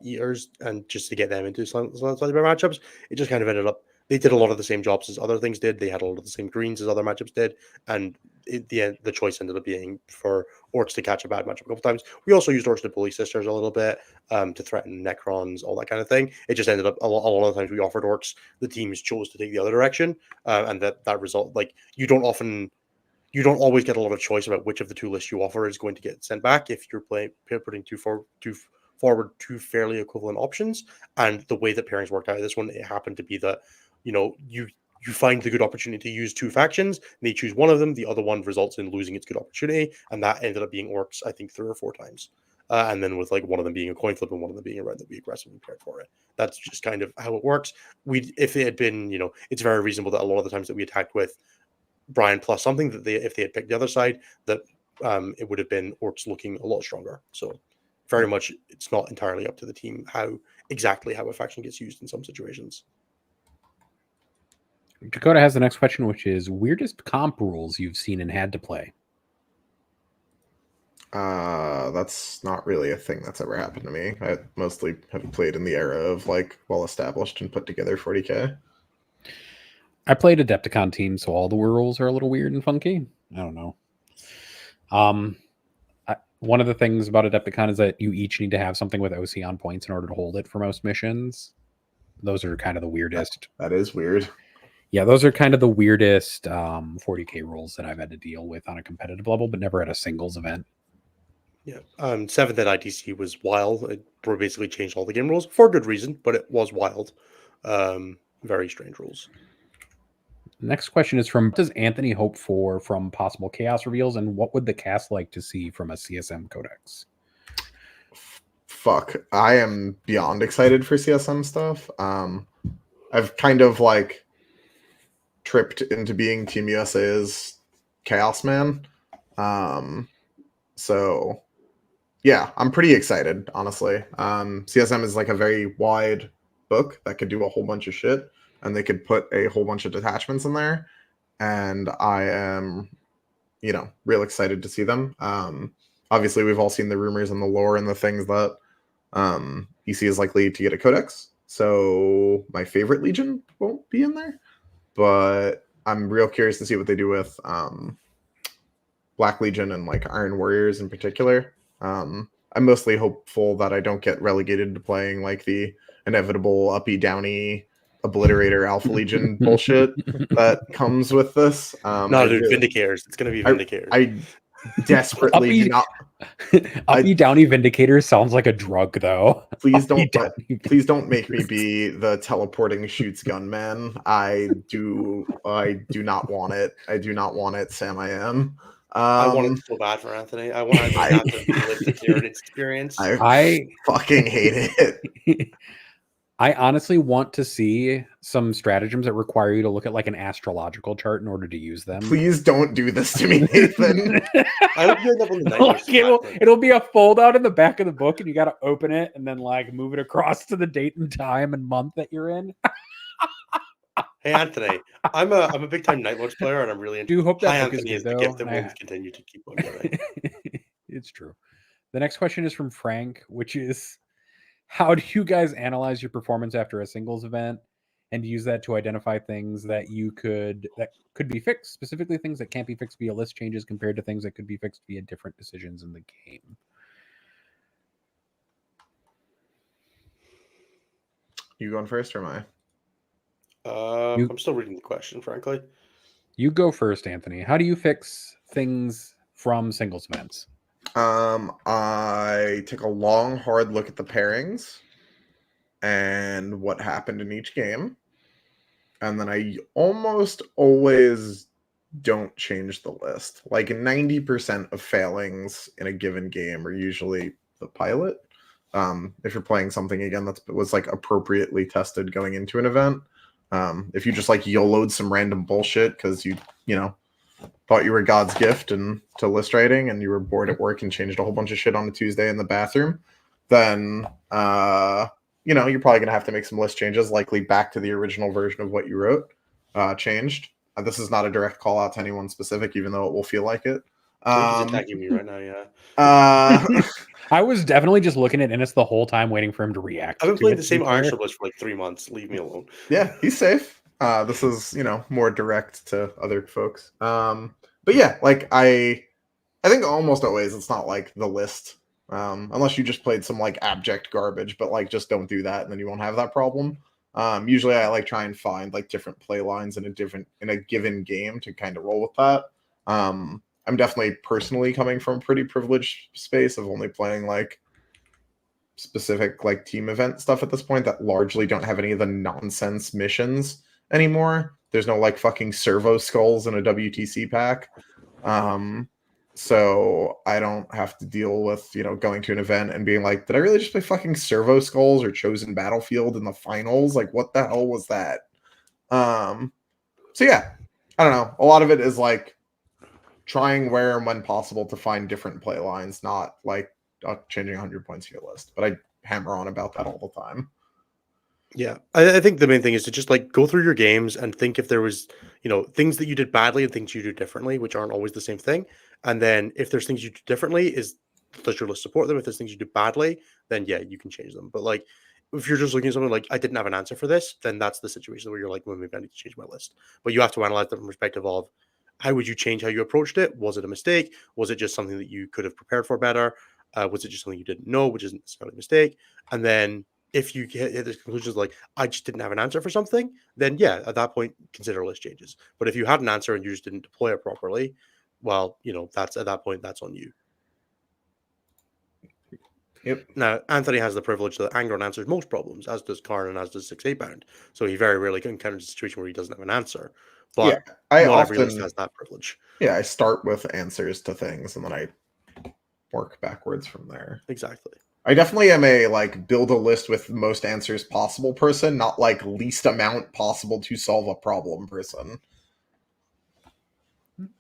Eaters, and just to get them into slightly better matchups. It just kind of ended up, they did a lot of the same jobs as other things did. They had a lot of the same greens as other matchups did, and the choice ended up being for orcs to catch a bad matchup a couple times. We also used orcs to bully sisters a little bit, to threaten Necrons, all that kind of thing. It just ended up a lot of the times we offered orcs, the teams chose to take the other direction, and that result, like, you don't always get a lot of choice about which of the two lists you offer is going to get sent back if you're putting forward two fairly equivalent options. And the way that pairings worked out of this one, it happened to be that you find the good opportunity to use two factions, and they choose one of them, the other one results in losing its good opportunity, and that ended up being orcs, I think, 3 or 4 times. And then with like one of them being a coin flip and one of them being a red, that we aggressively paired for it. That's just kind of how it works. If it had been, it's very reasonable that a lot of the times that we attacked with Brian plus something, that if they had picked the other side, that it would have been orcs looking a lot stronger. So very much, it's not entirely up to the team how a faction gets used in some situations. Dakota has the next question, which is weirdest comp rules you've seen and had to play. That's not really a thing that's ever happened to me. I mostly have played in the era of like well-established and put together 40K. I played Adepticon team, so all the rules are a little weird and funky. I don't know. One of the things about Adepticon is that you each need to have something with OC on points in order to hold it for most missions. Those are kind of the weirdest. That is weird. Yeah, those are kind of the weirdest 40K rules that I've had to deal with on a competitive level, but never at a singles event. Yeah, 7th at ITC was wild. It basically changed all the game rules for good reason, but it was wild. Very strange rules. Next question is from, what does Anthony hope for from possible chaos reveals, and what would the cast like to see from a CSM codex? Fuck, I am beyond excited for CSM stuff. I've kind of like tripped into being Team USA's Chaos Man. So yeah, I'm pretty excited, honestly. CSM is like a very wide book that could do a whole bunch of shit, and they could put a whole bunch of detachments in there, and I am, real excited to see them. Obviously, we've all seen the rumors and the lore and the things that EC is likely to get a codex, so my favorite Legion won't be in there, but I'm real curious to see what they do with Black Legion and like Iron Warriors in particular. I'm mostly hopeful that I don't get relegated to playing like the inevitable uppy downy obliterator Alpha Legion bullshit that comes with this. Vindicators. It's going to be Vindicators. I desperately do not. Uppy Downy Vindicators sounds like a drug, though. Please don't make me be the teleporting shoots gunman. I do not want it. I do not want it, Sam. I am. I want it so bad for Anthony. I want to have to live the Tyranid experience. I fucking hate it. I honestly want to see some stratagems that require you to look at like an astrological chart in order to use them. Please don't do this to me, Nathan. I hope you end up on the night Like, versus it'll be a fold out in the back of the book, and you got to open it and then like move it across to the date and time and month that you're in. Hey Anthony, I'm a big time Night Lords player, and I'm really into. Do hope that Hi book is Anthony good is the though. gift that and will continue to keep on giving. It's true. The next question is from Frank, which is, how do you guys analyze your performance after a singles event and use that to identify things that could be fixed, specifically things that can't be fixed via list changes compared to things that could be fixed via different decisions in the game? You going first or am I? I'm still reading the question, frankly. You go first, Anthony. How do you fix things from singles events? I take a long, hard look at the pairings and what happened in each game. And then I almost always don't change the list. Like 90% of failings in a given game are usually the pilot. If you're playing something again that was like appropriately tested going into an event. If you just like YOLO'd some random bullshit because you thought you were God's gift and to list writing and you were bored at work and changed a whole bunch of shit on a Tuesday in the bathroom, then you're probably gonna have to make some list changes, likely back to the original version of what you wrote, changed. This is not a direct call out to anyone specific, even though it will feel like it. He's attacking me right now, yeah. I was definitely just looking at Ennis the whole time, waiting for him to react. I've been playing the same Iron Shield list for like 3 months. Leave me alone. Yeah, he's safe. This is, more direct to other folks. But yeah, like I think almost always it's not like the list, unless you just played some like abject garbage. But like, just don't do that, and then you won't have that problem. Usually, I like try and find like different play lines in a given game to kind of roll with that. I'm definitely personally coming from a pretty privileged space of only playing like specific like team event stuff at this point that largely don't have any of the nonsense missions anymore. There's no like fucking servo skulls in a WTC pack. So I don't have to deal with, going to an event and being like, did I really just play fucking servo skulls or chosen battlefield in the finals? Like, what the hell was that? So yeah, I don't know. A lot of it is like trying where and when possible to find different play lines, not like changing 100 points to your list. But I hammer on about that all the time. Yeah, I think the main thing is to just like go through your games and think if there was, things that you did badly and things you do differently, which aren't always the same thing. And then if there's things you do differently, does your list support them? If there's things you do badly, then yeah, you can change them. But like, if you're just looking at something like I didn't have an answer for this, then that's the situation where you're like, well, maybe I need to change my list. But you have to analyze that from the perspective of how would you change how you approached it? Was it a mistake? Was it just something that you could have prepared for better? Was it just something you didn't know, which isn't necessarily a mistake? And then if you hit the conclusions like I just didn't have an answer for something, then yeah, at that point consider list changes. But if you had an answer and you just didn't deploy it properly, well, that's at that point that's on you. Yep. Now Anthony has the privilege that Angron answers most problems, as does Karn and as does 6-8 bound. So he very rarely encounters a situation where he doesn't have an answer. But yeah, not every list has that privilege. Yeah, I start with answers to things and then I work backwards from there. Exactly. I definitely am a like build a list with most answers possible person, not like least amount possible to solve a problem person.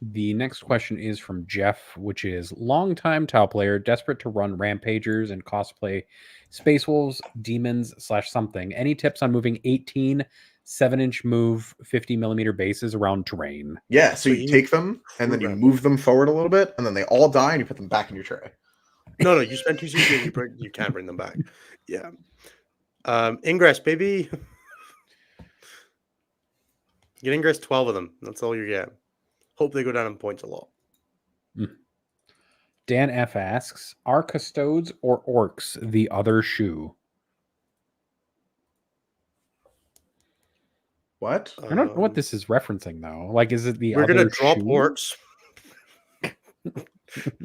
The next question is from Jeff, which is longtime Tau player, desperate to run rampagers and cosplay Space Wolves, demons / something. Any tips on moving 18 7-inch move 50 millimeter bases around terrain? Yeah, so you take them and then you move them forward a little bit, and then they all die, and you put them back in your tray. No, you spend 2 CP and you can't bring them back. Yeah. Ingress, baby. Get Ingress 12 of them. That's all you get. Hope they go down in points a lot. Dan F asks, are Custodes or Orcs the other shoe? What? I don't know what this is referencing, though. Like, is it the we're other going to drop shoe? Orcs.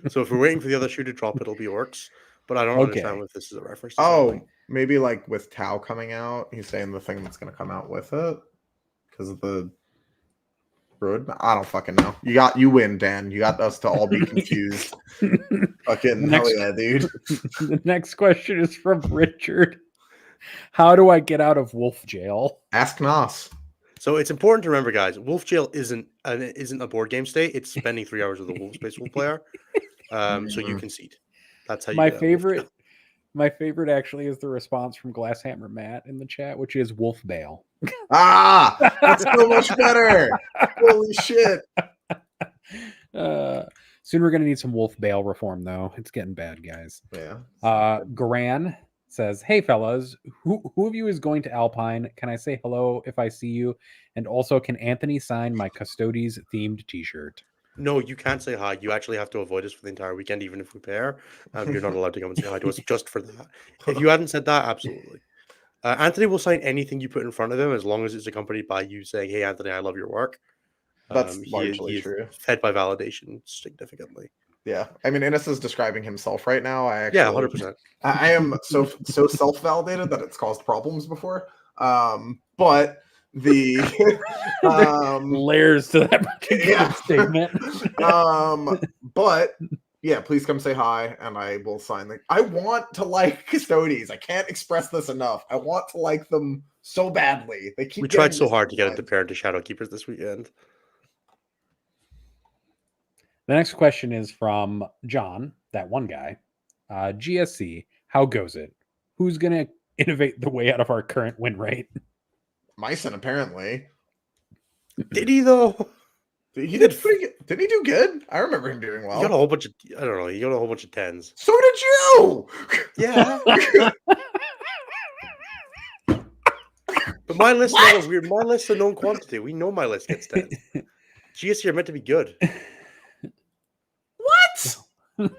So if we're waiting for the other shoe to drop, it'll be Orcs. But I don't understand if this is a reference to something. Maybe like with Tau coming out, he's saying the thing that's going to come out with it because of the road. I don't fucking know. You win, Dan. You got us to all be confused. Fucking hell yeah, dude. The next question is from Richard. How do I get out of wolf jail? Ask Nos. So it's important to remember, guys. Wolf Jail isn't a board game state. It's spending 3 hours with a Wolf Space Wolf player. So you concede. That's how you My get out of Wolf Jail. my favorite actually is the response from Glasshammer Matt in the chat, which is Wolf Bail. Ah, that's so much better. Holy shit. Soon we're gonna need some Wolf Bail reform, though. It's getting bad, guys. Yeah. Garan says, "Hey fellas, who of you is going to Alpine? Can I say hello if I see you? And also, can Anthony sign my Custodes themed T-shirt?" No, you can't say hi. You actually have to avoid us for the entire weekend, even if we pair. You're not allowed to come and say hi to us just for that. If you hadn't said that, absolutely. Anthony will sign anything you put in front of him as long as it's accompanied by you saying, "Hey, Anthony, I love your work." That's He largely is true. fed by validation significantly. Yeah. I mean, Innes is describing himself right now. Yeah, 100%. I am so self-validated that it's caused problems before. But the layers to that particular statement. But yeah, please come say hi and I will sign the I want to like Custodes. I can't express this enough. I want to like them so badly. They keep We tried getting so hard to get into mistimed. pair into Shadowkeepers this weekend. The next question is from John, that one guy. GSC, how goes it? Who's going to innovate the way out of our current win rate? Myson, apparently. Did he though? He did pretty good. Did he do good? I remember him doing well. He got a whole bunch of I don't know. He got a whole bunch of 10s. So did you. Yeah. But my list is weird. My list's a known quantity. We know my list gets 10s. GSC are meant to be good. What?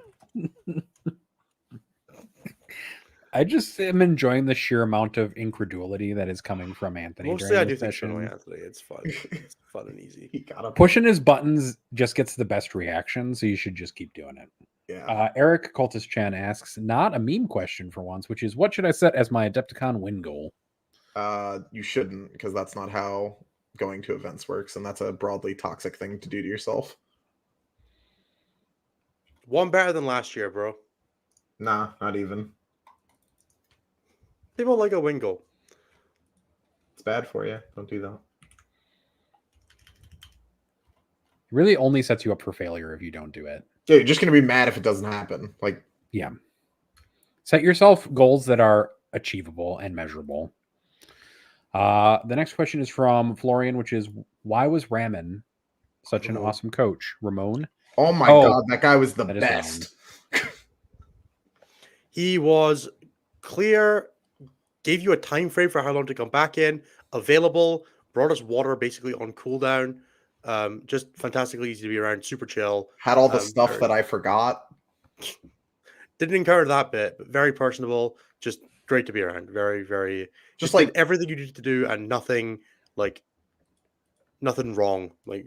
I just am enjoying the sheer amount of incredulity that is coming from Anthony. Mostly I during do this think so, session. Anthony. It's fun. It's fun and easy. He got up. Pushing his buttons just gets the best reaction, so you should just keep doing it. Yeah. Eric Cultus Chan asks, not a meme question for once, which is, what should I set as my Adepticon win goal? You shouldn't, because that's not how going to events works, and that's a broadly toxic thing to do to yourself. One better than last year, bro. Nah, not even. People like a win goal. It's bad for you. Don't do that. It really only sets you up for failure if you don't do it. Yeah, you're just gonna be mad if it doesn't happen. Like, yeah. Set yourself goals that are achievable and measurable. The next question is from Florian, which is, why was Ramen such an awesome coach? Ramon? oh my god, that guy was the that is best. He was clear, gave you a time frame for how long to come back in, available, brought us water basically on cooldown. Just fantastically easy to be around, super chill. Had all the stuff that I forgot. Didn't encounter that bit, but very personable, just great to be around. Very, very Just did like everything you needed to do and nothing wrong. Like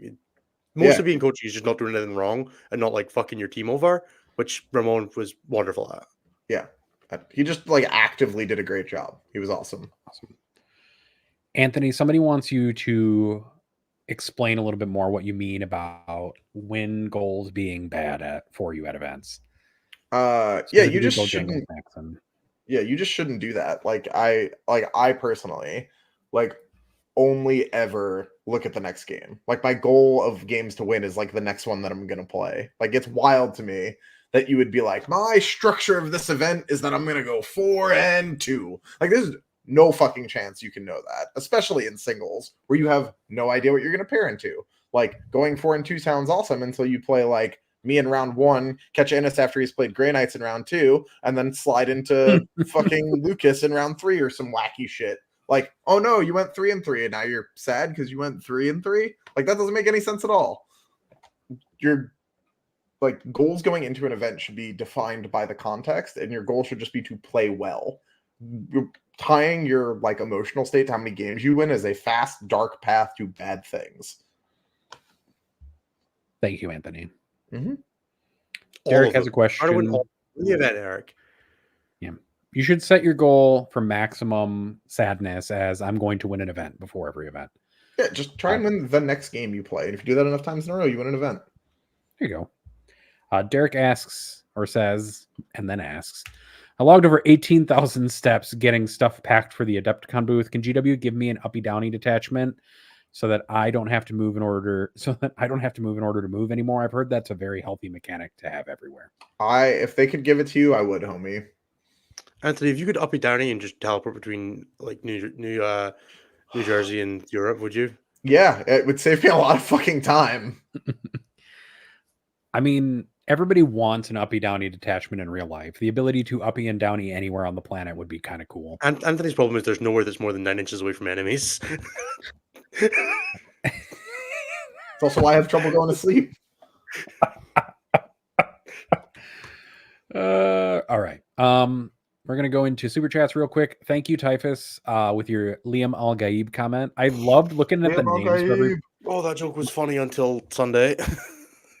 most of being coaching is just not doing anything wrong and not like fucking your team over, which Ramon was wonderful at. Yeah. He just like actively did a great job. He was awesome. Anthony, somebody wants you to explain a little bit more what you mean about win goals being bad for you at events. You just shouldn't. Yeah, you just shouldn't do that. I personally only ever look at the next game. Like, my goal of games to win is like the next one that I'm gonna play. Like, it's wild to me that you would be like, my structure of this event is that I'm gonna go 4-2. Like, there's no fucking chance you can know that, especially in singles where you have no idea what you're gonna pair into. Like, going 4-2 sounds awesome until you play like me in round 1, catch Ennis after he's played Grey Knights in round 2, and then slide into fucking Lucas in round 3 or some wacky shit. Like, oh no, you went 3-3 and now you're sad because you went 3-3. Like, that doesn't make any sense at all. Your goals going into an event should be defined by the context, and your goal should just be to play well. You're tying your emotional state to how many games you win is a fast, dark path to bad things. Thank you, Anthony. Mm-hmm. Derek has a question. How to win all the event, Eric? Yeah. You should set your goal for maximum sadness as I'm going to win an event before every event. Yeah, just try and win the next game you play. And if you do that enough times in a row, you win an event. There you go. Derek asks, or says, and then asks, I logged over 18,000 steps getting stuff packed for the Adepticon booth. Can GW give me an uppy downy detachment so that I don't have to move in order to move anymore? I've heard that's a very healthy mechanic to have everywhere. If they could give it to you, I would, homie. Anthony, if you could uppy downy and just teleport between like New Jersey and Europe, would you? Yeah, it would save me a lot of fucking time. I mean, everybody wants an uppy downy detachment in real life. The ability to uppy and downy anywhere on the planet would be kind of cool. And Anthony's problem is there's nowhere that's more than 9 inches away from enemies. It's also why I have trouble going to sleep. All right. We're gonna go into super chats real quick. Thank you, Typhus, with your Liam Al Gaib comment. I loved looking at the Liam names. Al Gaib. Oh, that joke was funny until Sunday.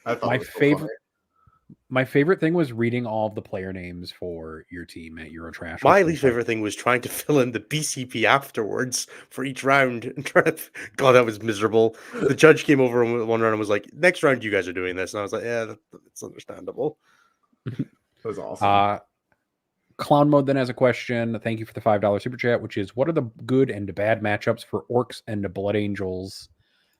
I thought My it was so favorite. funny. My favorite thing was reading all of the player names for your team at Eurotrash. My least favorite thing was trying to fill in the BCP afterwards for each round. God, that was miserable. The judge came over one round and was like, "Next round, you guys are doing this," and I was like, "Yeah, that's understandable." It was awesome. Clown Mode then has a question. Thank you for the $5 super chat, which is, what are the good and bad matchups for Orcs and Blood Angels,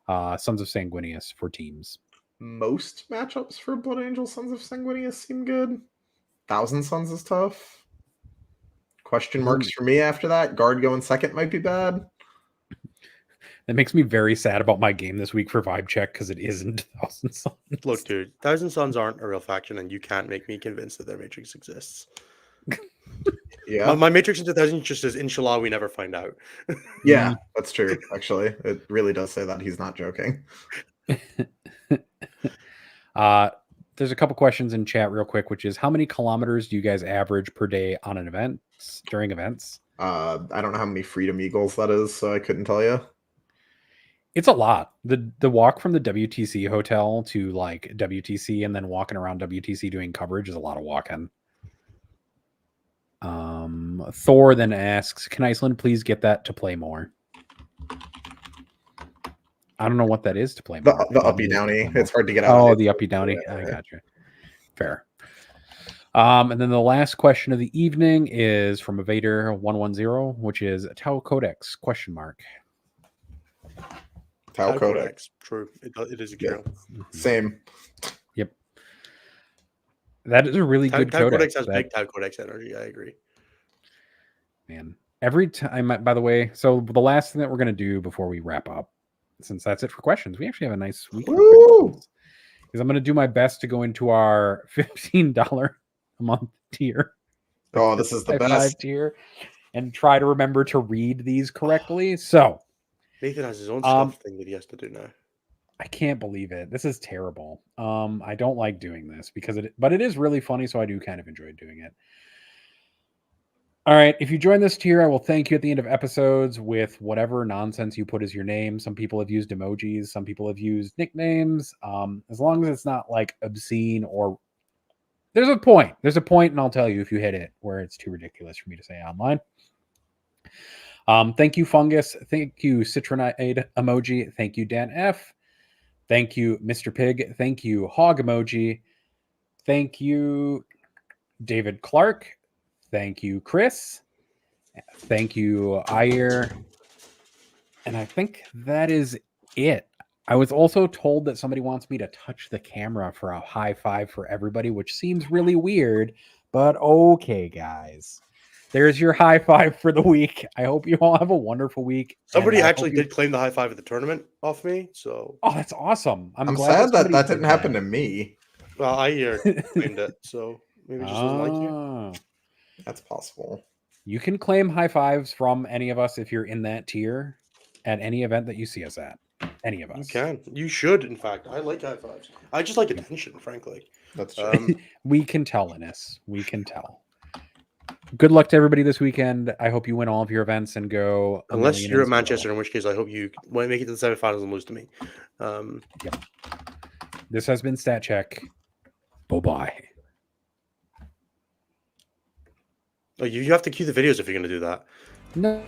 Sons of Sanguinius for teams? Most matchups for Blood Angel Sons of Sanguinius seem good. Thousand Sons is tough. Question marks for me after that. Guard going second might be bad. That makes me very sad about my game this week for Vibe Check because it isn't Thousand Sons. Look, dude, Thousand Sons aren't a real faction, and you can't make me convinced that their matrix exists. Yeah, my matrix into Thousand just says, "Inshallah, we never find out." yeah, that's true. Actually, it really does say that. He's not joking. There's a couple questions in chat real quick, which is, how many kilometers do you guys average per day on an event during events? I don't know how many Freedom Eagles that is, so I couldn't tell you. It's a lot. The walk from the WTC hotel to like WTC and then walking around WTC doing coverage is a lot of walking. Thor then asks, can Iceland please get that to play more? I don't know what that is to play more. The uppy downy. It's hard to get out. Oh, the uppy downy. Yeah, I got you. Fair. And then the last question of the evening is from Evader 110, which is Tau Codex ? Tau Codex. True. It is a Kiro. Yeah. Same. Yep. That is a really good Tau codex. Codex has big Tau Codex energy. I agree. Man, every time, by the way, so the last thing that we're going to do before we wrap up, since that's it for questions, we actually have a nice week. Because I'm going to do my best to go into our $15 a month tier. Oh, this is the best tier, and try to remember to read these correctly. So Nathan has his own stuff thing that he has to do now. I can't believe it. This is terrible. I don't like doing this but it is really funny, so I do kind of enjoy doing it. All right, if you join this tier, I will thank you at the end of episodes with whatever nonsense you put as your name. Some people have used emojis, some people have used nicknames. As long as it's not like obscene or there's a point, and I'll tell you if you hit it where it's too ridiculous for me to say online. Thank you, Fungus. Thank you, Citronide emoji. Thank you, Dan F. Thank you, Mr. Pig. Thank you, Hog emoji. Thank you, David Clark. Thank you, Chris. Thank you, Ayer. And I think that is it. I was also told that somebody wants me to touch the camera for a high five for everybody, which seems really weird, but okay, guys. There's your high five for the week. I hope you all have a wonderful week. Somebody actually did claim the high five at the tournament off me. So that's awesome. I'm glad that didn't happen to me. Well, I claimed it, so maybe it just doesn't like you. That's possible. You can claim high fives from any of us if you're in that tier at any event that you see us at. Any of us. You can. You should, in fact. I like high fives. I just like attention, frankly. That's true. We can tell, Innes. We can tell. Good luck to everybody this weekend. I hope you win all of your events and go. Unless you're at Manchester, in which case I hope you make it to the semifinals and lose to me. Yep. This has been Stat Check. Bye-bye. Oh, you have to cue the videos if you're going to do that. No.